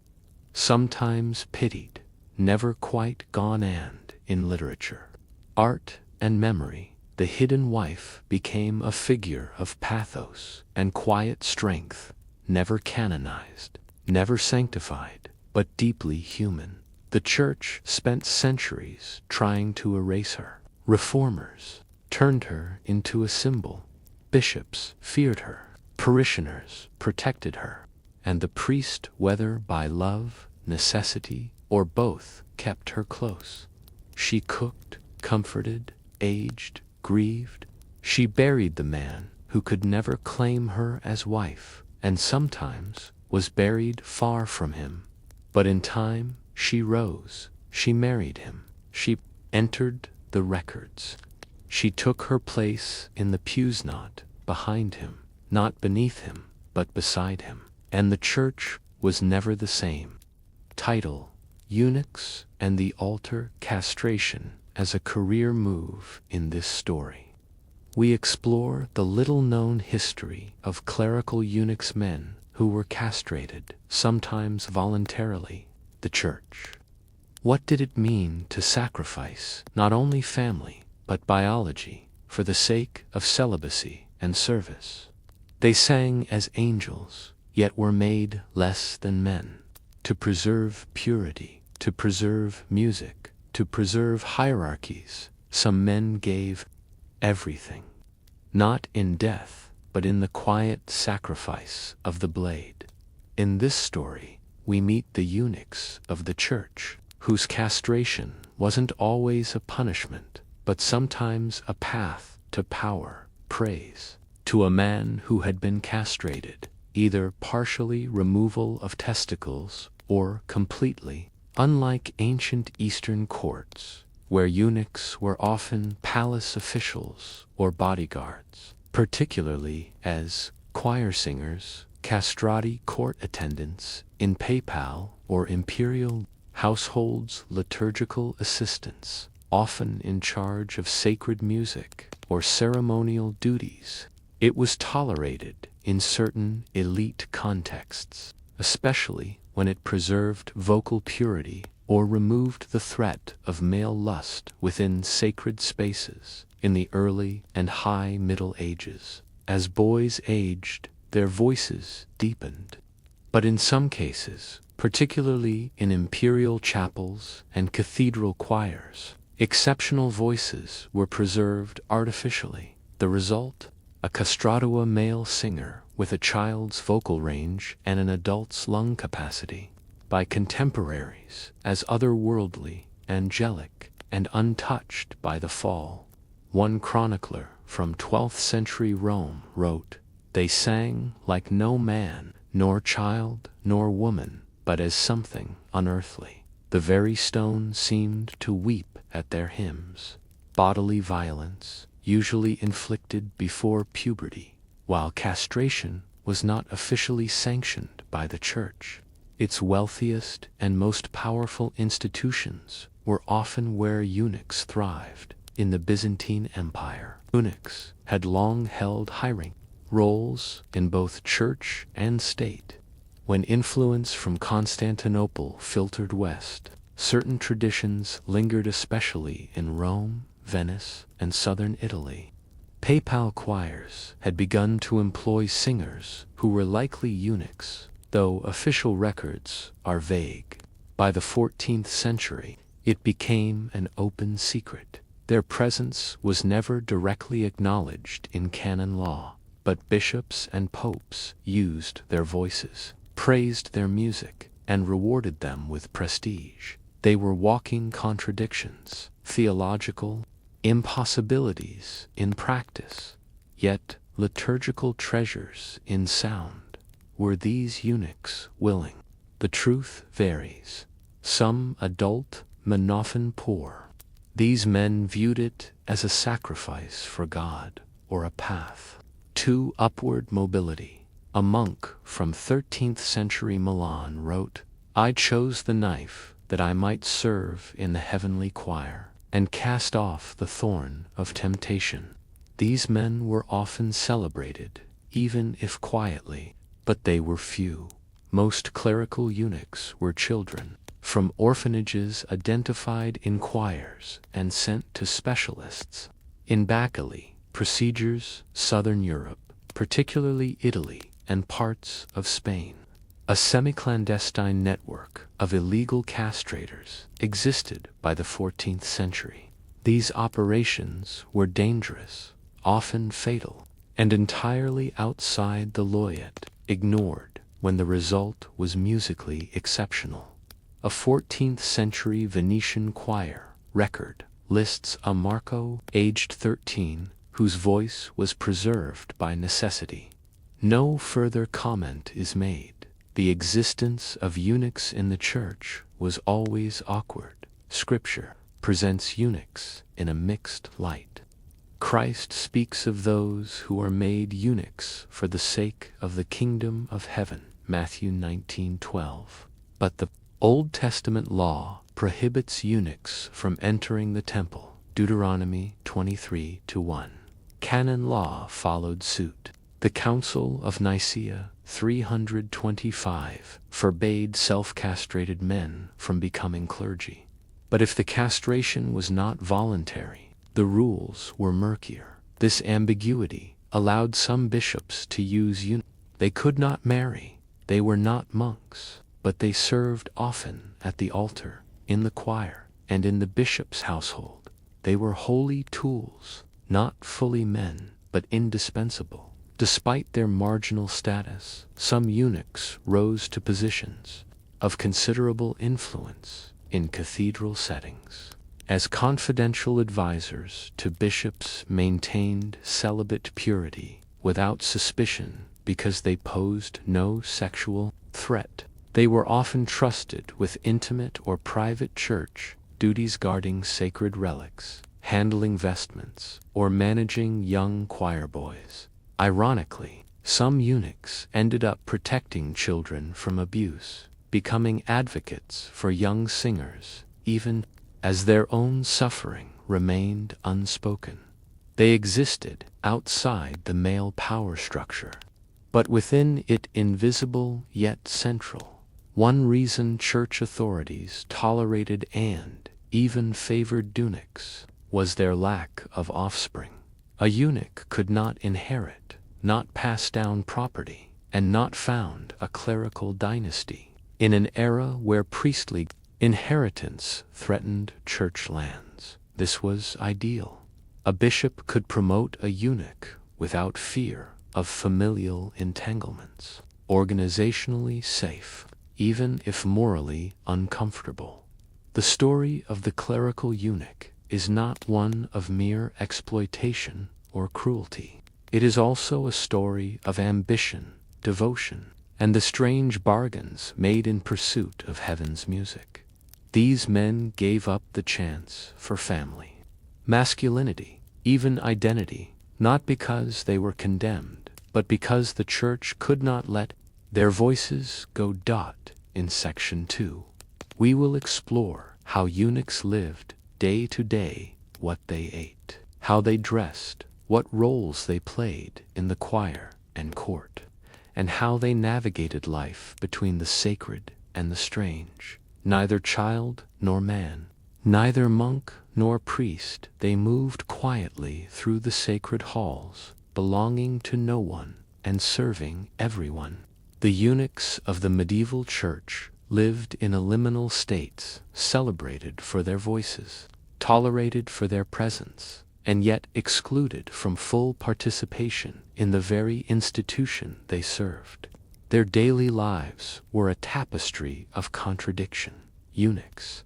sometimes pitied, never quite gone. And in literature, art, and memory, the hidden wife became a figure of pathos and quiet strength, never canonized, never sanctified, but deeply human. The church spent centuries trying to erase her. Reformers turned her into a symbol. Bishops feared her. Parishioners protected her. And the priest, whether by love, necessity, or both, kept her close. She cooked, comforted, aged, grieved. She buried the man who could never claim her as wife, and sometimes was buried far from him. But in time, she rose. She married him. She entered the records. She took her place in the pews, not behind him, not beneath him, but beside him. And the church was never the same. Title: Eunuchs and the Altar. Castration as a career move. In this story, we explore the little-known history of clerical eunuchs, men who were castrated, sometimes voluntarily. The church. What did it mean to sacrifice not only family, but biology, for the sake of celibacy and service? They sang as angels, yet were made less than men. To preserve purity, to preserve music, to preserve hierarchies, some men gave everything. Not in death, but in the quiet sacrifice of the blade. In this story, we meet the eunuchs of the church, whose castration wasn't always a punishment, but sometimes a path to power, praise. To a man who had been castrated, either partially removal of testicles or completely, unlike ancient Eastern courts, where eunuchs were often palace officials or bodyguards, particularly as choir singers Castrati court attendants in papal or imperial households, liturgical assistants, often in charge of sacred music or ceremonial duties. It was tolerated in certain elite contexts, especially when it preserved vocal purity or removed the threat of male lust within sacred spaces. In the early and high Middle Ages, as boys aged, their voices deepened. But in some cases, particularly in imperial chapels and cathedral choirs, exceptional voices were preserved artificially. The result? A castrato male singer with a child's vocal range and an adult's lung capacity, by contemporaries as otherworldly, angelic, and untouched by the fall. One chronicler from 12th century Rome wrote, "They sang like no man, nor child, nor woman, but as something unearthly. The very stone seemed to weep at their hymns." Bodily violence, usually inflicted before puberty, while castration was not officially sanctioned by the Church. Its wealthiest and most powerful institutions were often where eunuchs thrived. In the Byzantine Empire, eunuchs had long held high-ranking roles in both church and state. When influence from Constantinople filtered west, certain traditions lingered, especially in Rome, Venice, and southern Italy. Papal choirs had begun to employ singers who were likely eunuchs, though official records are vague. By the 14th century, it became an open secret. Their presence was never directly acknowledged in canon law, but bishops and popes used their voices, praised their music, and rewarded them with prestige. They were walking contradictions, theological impossibilities in practice, yet liturgical treasures in sound. Were these eunuchs willing? The truth varies. Some adult men, often poor. These men viewed it as a sacrifice for God or a path to upward mobility. A monk from 13th century Milan wrote, "I chose the knife that I might serve in the heavenly choir, and cast off the thorn of temptation." These men were often celebrated, even if quietly, but they were few. Most clerical eunuchs were children from orphanages identified in choirs and sent to specialists. In Bacchae procedures, southern Europe, particularly Italy and parts of Spain, a semi-clandestine network of illegal castrators existed by the 14th century. These operations were dangerous, often fatal, and entirely outside the law, yet ignored when the result was musically exceptional. A 14th century Venetian choir record lists a Marco, aged 13, whose voice was preserved by necessity. No further comment is made. The existence of eunuchs in the Church was always awkward. Scripture presents eunuchs in a mixed light. Christ speaks of those who are made eunuchs for the sake of the kingdom of heaven, Matthew 19:12. But the Old Testament law prohibits eunuchs from entering the temple, Deuteronomy 23:1. Canon law followed suit. The Council of Nicaea 325 forbade self-castrated men from becoming clergy. But if the castration was not voluntary, the rules were murkier. This ambiguity allowed some bishops to use eunuchs. They could not marry, they were not monks, but they served often at the altar, in the choir, and in the bishop's household. They were holy tools, not fully men, but indispensable. Despite their marginal status, some eunuchs rose to positions of considerable influence in cathedral settings. As confidential advisors to bishops, maintained celibate purity without suspicion because they posed no sexual threat. They were often trusted with intimate or private church duties, guarding sacred relics, handling vestments, or managing young choir boys. Ironically, Some eunuchs ended up protecting children from abuse, becoming advocates for young singers, even as their own suffering remained unspoken. They existed outside the male power structure, but within it invisible yet central. One reason church authorities tolerated and even favored eunuchs was their lack of offspring. A eunuch could not inherit, not pass down property, and not found a clerical dynasty. In an era where priestly inheritance threatened church lands, this was ideal. A bishop could promote a eunuch without fear of familial entanglements, organizationally safe, even if morally uncomfortable. The story of the clerical eunuch is not one of mere exploitation or cruelty. It is also a story of ambition, devotion, and the strange bargains made in pursuit of heaven's music. These men gave up the chance for family, masculinity, even identity, not because they were condemned, but because the church could not let their voices go. In Section 2, we will explore how eunuchs lived day to day, what they ate, how they dressed, what roles they played in the choir and court, and how they navigated life between the sacred and the strange. Neither child nor man, neither monk nor priest, they moved quietly through the sacred halls, belonging to no one and serving everyone. The eunuchs of the medieval church lived in a liminal states, celebrated for their voices, tolerated for their presence, and yet excluded from full participation in the very institution they served. Their daily lives were a tapestry of contradiction. Eunuchs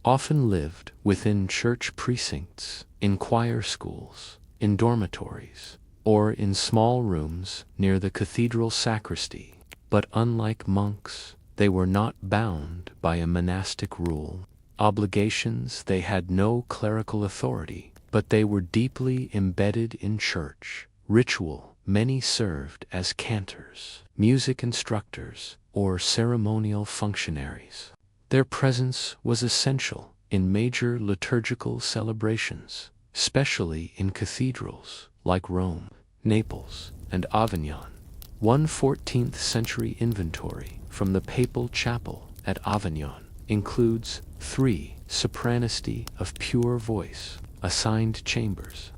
often lived within church precincts, in choir schools, in dormitories, or in small rooms near the cathedral sacristy. But unlike monks, they were not bound by a monastic rule, obligations. They had no clerical authority, but they were deeply embedded in church ritual. Many served as cantors, music instructors, or ceremonial functionaries. Their presence was essential in major liturgical celebrations, especially in cathedrals like Rome, Naples, and Avignon. One 14th century inventory from the papal chapel at Avignon includes 3 sopranisti of pure voice, assigned chambers.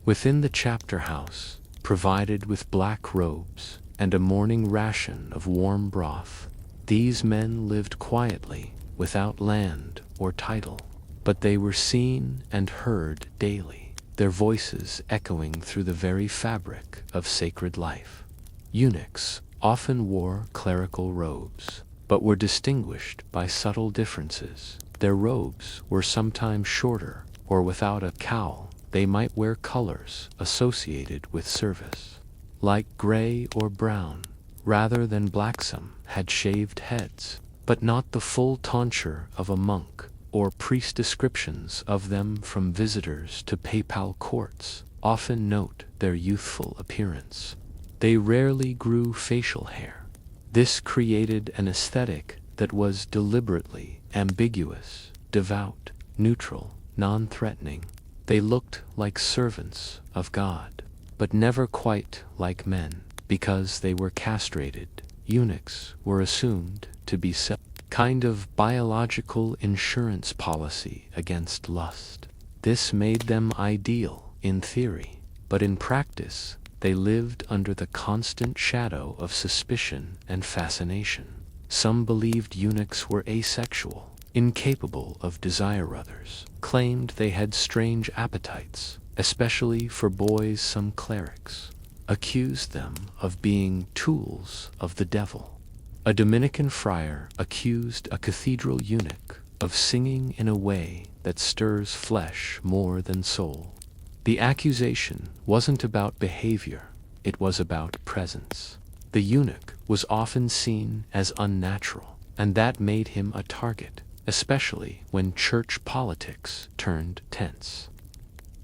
Within the chapter house, provided with black robes and a morning ration of warm broth, these men lived quietly, without land or title, but they were seen and heard daily, their voices echoing through the very fabric of sacred life. Eunuchs often wore clerical robes, but were distinguished by subtle differences. Their robes were sometimes shorter or without a cowl. They might wear colors associated with service, like gray or brown, rather than black. Some had shaved heads, but not the full tonsure of a monk or priest. Descriptions of them from visitors to papal courts often note their youthful appearance. They rarely grew facial hair. This created an aesthetic that was deliberately ambiguous, devout, neutral, non-threatening. They looked like servants of God, but never quite like men, because they were castrated. Eunuchs were assumed to be kind of biological insurance policy against lust. This made them ideal in theory, but in practice they lived under the constant shadow of suspicion and fascination. Some believed eunuchs were asexual, incapable of desire. Others claimed they had strange appetites, especially for boys. Some clerics accused them of being tools of the devil. A Dominican friar accused a cathedral eunuch of singing in a way that stirs flesh more than soul. The accusation wasn't about behavior, it was about presence. The eunuch was often seen as unnatural, and that made him a target, especially when church politics turned tense.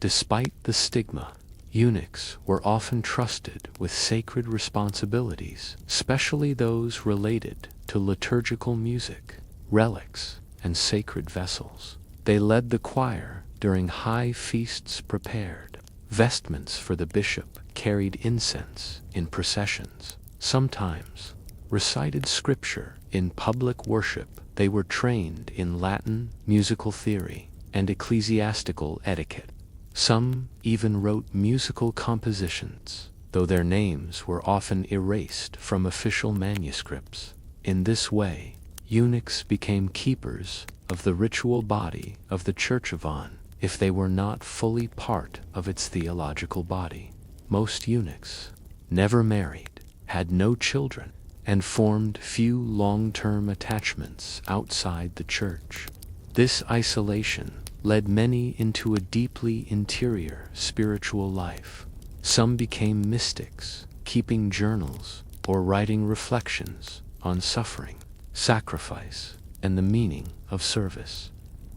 Despite the stigma, Eunuchs were often trusted with sacred responsibilities, especially those related to liturgical music, relics, and sacred vessels. They led the choir during high feasts, prepared vestments for the bishop, carried incense in processions, sometimes recited scripture in public worship. They were trained in Latin, musical theory, and ecclesiastical etiquette. Some even wrote musical compositions, though their names were often erased from official manuscripts. In this way, eunuchs became keepers of the ritual body of the Church of On, if they were not fully part of its theological body. Most eunuchs never married, had no children, and formed few long-term attachments outside the church. This isolation led many into a deeply interior spiritual life. Some became mystics, keeping journals or writing reflections on suffering, sacrifice, and the meaning of service.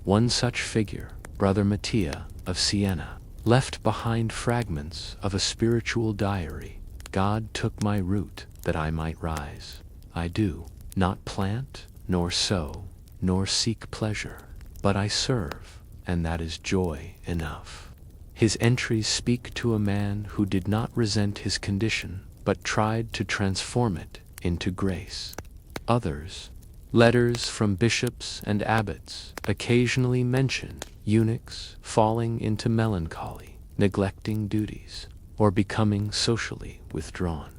One such figure, Brother Mattia of Siena, left behind fragments of a spiritual diary. God took my root that I might rise. I do not plant, nor sow, nor seek pleasure, but I serve, and that is joy enough. His entries speak to a man who did not resent his condition, but tried to transform it into grace. Others, letters from bishops and abbots, occasionally mention eunuchs falling into melancholy, neglecting duties, or becoming socially withdrawn.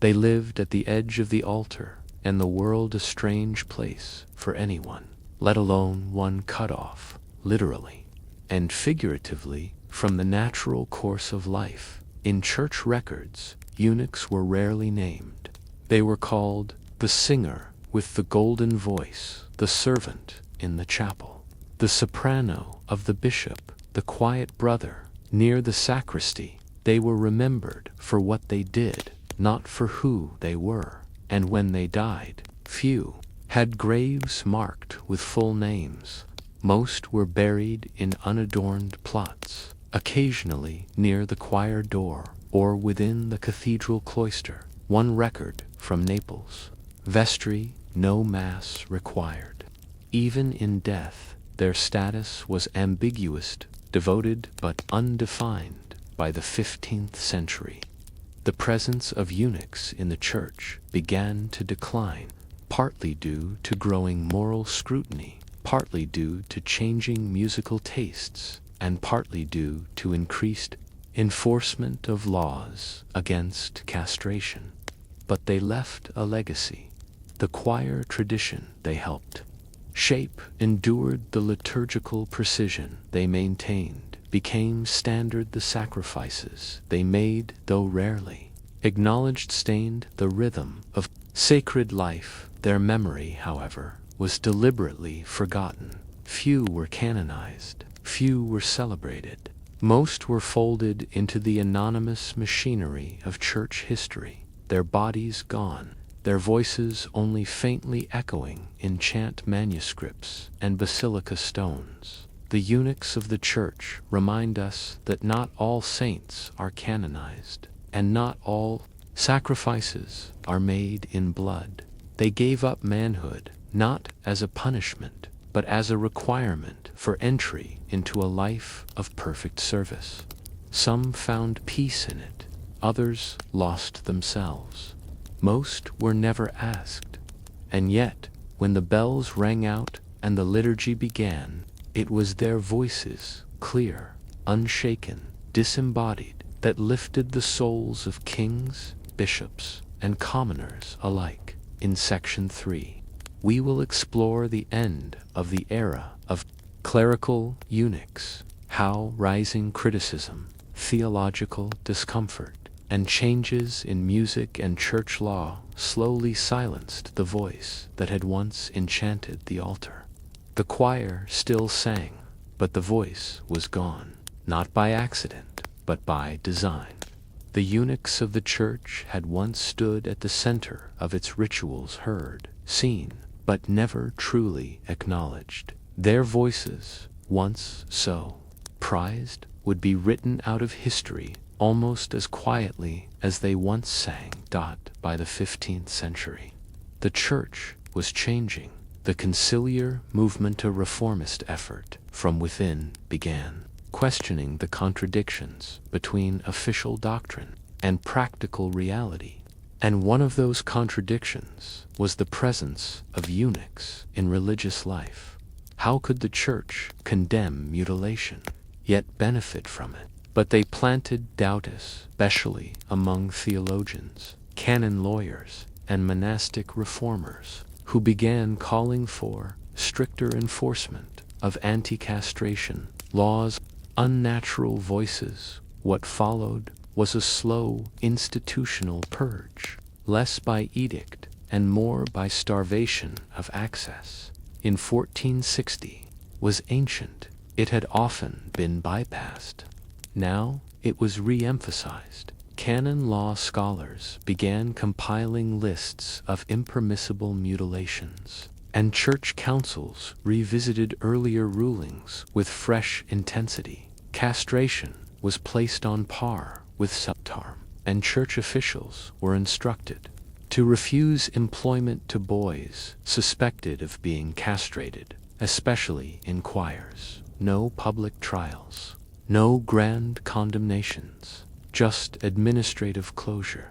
They lived at the edge of the altar, and the world a strange place for anyone, let alone one cut off, literally and figuratively, from the natural course of life. In church records, eunuchs were rarely named. They were called the singer with the golden voice, the servant in the chapel, the soprano of the bishop, the quiet brother near the sacristy. They were remembered for what they did, not for who they were, and when they died, few had graves marked with full names. Most were buried in unadorned plots, occasionally near the choir door or within the cathedral cloister. One record from Naples: vestry, no mass required. Even in death, their status was ambiguous, devoted but undefined. By the 15th century, the presence of eunuchs in the church began to decline, partly due to growing moral scrutiny, partly due to changing musical tastes, and partly due to increased enforcement of laws against castration. But they left a legacy. The choir tradition they helped shape endured, the liturgical precision they maintained became standard, the sacrifices they made, though rarely acknowledged, stained the rhythm of sacred life. Their memory, however, was deliberately forgotten. Few were canonized, few were celebrated. Most were folded into the anonymous machinery of church history, their bodies gone, their voices only faintly echoing in chant manuscripts and basilica stones. The eunuchs of the church remind us that not all saints are canonized, and not all sacrifices are made in blood. They gave up manhood, not as a punishment, but as a requirement for entry into a life of perfect service. Some found peace in it, others lost themselves. Most were never asked, and yet, when the bells rang out and the liturgy began, it was their voices, clear, unshaken, disembodied, that lifted the souls of kings, bishops, and commoners alike. In Section 3, we will explore the end of the era of clerical eunuchs, how rising criticism, theological discomfort, and changes in music and church law slowly silenced the voice that had once enchanted the altar. The choir still sang, but the voice was gone, not by accident, but by design. The eunuchs of the church had once stood at the center of its rituals, heard, seen, but never truly acknowledged. Their voices, once so prized, would be written out of history almost as quietly as they once sang. By the 15th century, the church was changing. The conciliar movement, a reformist effort from within, began, questioning the contradictions between official doctrine and practical reality. And one of those contradictions was the presence of eunuchs in religious life. How could the church condemn mutilation, yet benefit from it? But they planted doubt, especially among theologians, canon lawyers, and monastic reformers, who began calling for stricter enforcement of anti-castration laws. Unnatural voices. What followed was a slow institutional purge, less by edict and more by starvation of access. In 1460 was ancient. It had often been bypassed. Now it was re-emphasized. Canon law scholars began compiling lists of impermissible mutilations, and church councils revisited earlier rulings with fresh intensity. Castration was placed on par with subtarm, and church officials were instructed to refuse employment to boys suspected of being castrated, especially in choirs. No public trials, no grand condemnations, just administrative closure.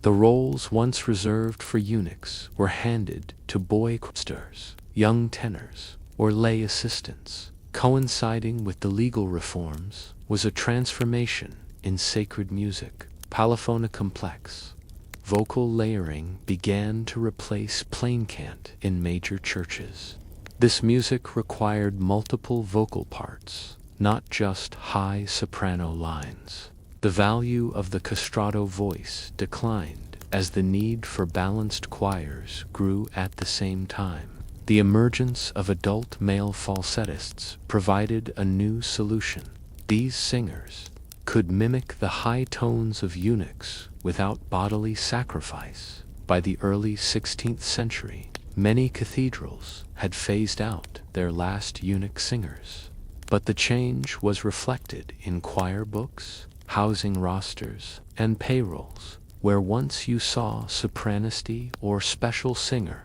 The roles once reserved for eunuchs were handed to boy choristers, young tenors, or lay assistants. Coinciding with the legal reforms was a transformation in sacred music. Polyphony complex vocal layering began to replace plain cant in major churches. This music required multiple vocal parts, not just high soprano lines. The value of the castrato voice declined as the need for balanced choirs grew at the same time. The emergence of adult male falsettists provided a new solution. These singers could mimic the high tones of eunuchs without bodily sacrifice. By the early 16th century, many cathedrals had phased out their last eunuch singers. But the change was reflected in choir books, housing rosters, and payrolls, where once you saw sopranisti or special singer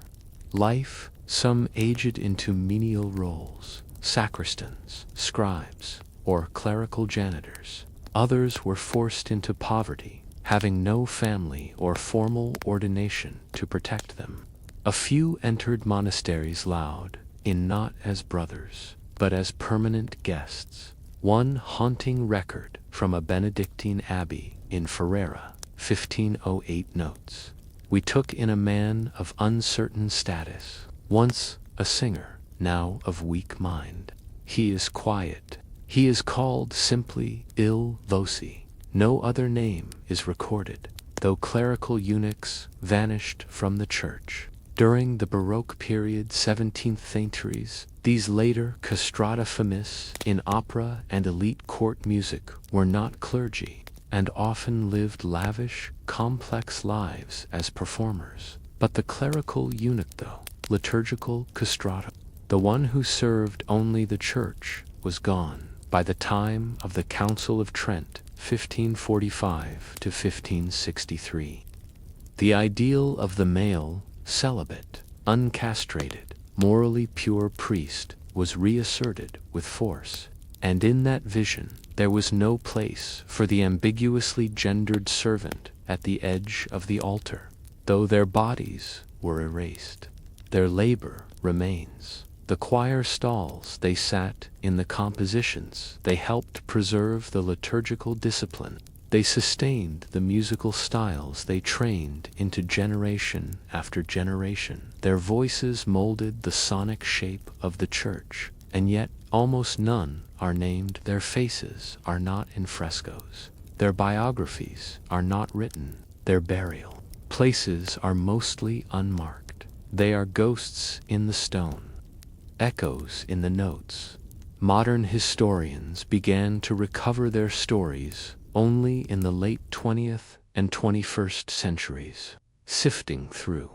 life, some aged into menial roles, sacristans, scribes, or clerical janitors. Others were forced into poverty, having no family or formal ordination to protect them. A few entered monasteries loud, in not as brothers, but as permanent guests. One haunting record from a Benedictine abbey in Ferrara, 1508 notes, "We took in a man of uncertain status, once a singer, now of weak mind. He is quiet. He is called simply Il Voci. No other name is recorded, though clerical eunuchs vanished from the church." During the Baroque period 17th centuries, these later castrata fames in opera and elite court music were not clergy, and often lived lavish, complex lives as performers. But the clerical eunuch, though liturgical castrato, the one who served only the church, was gone. By the time of the Council of Trent, 1545 to 1563, the ideal of the male, celibate, uncastrated, morally pure priest was reasserted with force, and in that vision there was no place for the ambiguously gendered servant at the edge of the altar. Though their bodies were erased, their labor remains. The choir stalls they sat in, the compositions they helped preserve, the liturgical discipline they sustained, the musical styles they trained into generation after generation. Their voices molded the sonic shape of the church, and yet almost none are named. Their faces are not in frescoes. Their biographies are not written. Their burial places are mostly unmarked. They are ghosts in the stone, echoes in the notes. Modern historians began to recover their stories only in the late 20th and 21st centuries, sifting through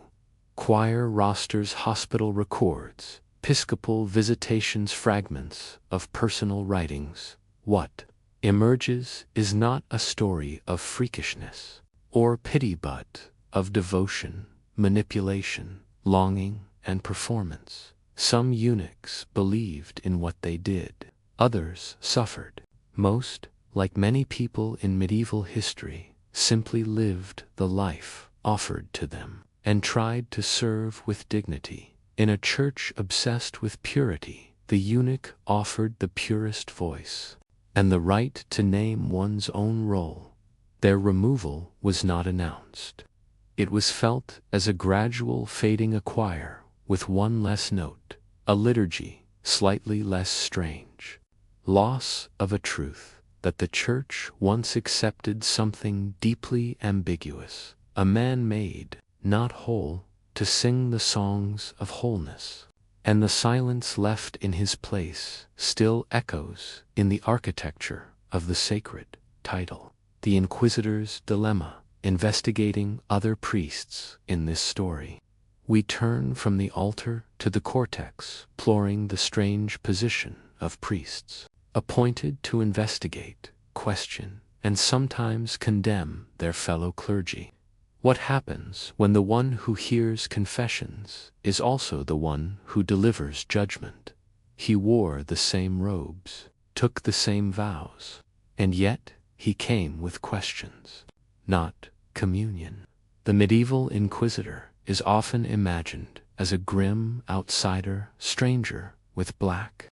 choir rosters, hospital records, episcopal visitations, fragments of personal writings. What emerges is not a story of freakishness or pity but of devotion, manipulation, longing, and performance. Some eunuchs believed in what they did. Others suffered. Most, like many people in medieval history, simply lived the life offered to them and tried to serve with dignity. In a church obsessed with purity, the eunuch offered the purest voice and the right to name one's own role. Their removal was not announced. It was felt as a gradual fading a choir with one less note, a liturgy slightly less strange. Loss of a truth that the church once accepted something deeply ambiguous, a man-made, not whole, to sing the songs of wholeness. And the silence left in his place still echoes in the architecture of the sacred title. The Inquisitor's dilemma, investigating other priests in this story. We turn from the altar to the cortex, exploring the strange position of priests, appointed to investigate, question, and sometimes condemn their fellow clergy. What happens when the one who hears confessions is also the one who delivers judgment? He wore the same robes, took the same vows, and yet he came with questions, not communion. The medieval inquisitor is often imagined as a grim outsider stranger with black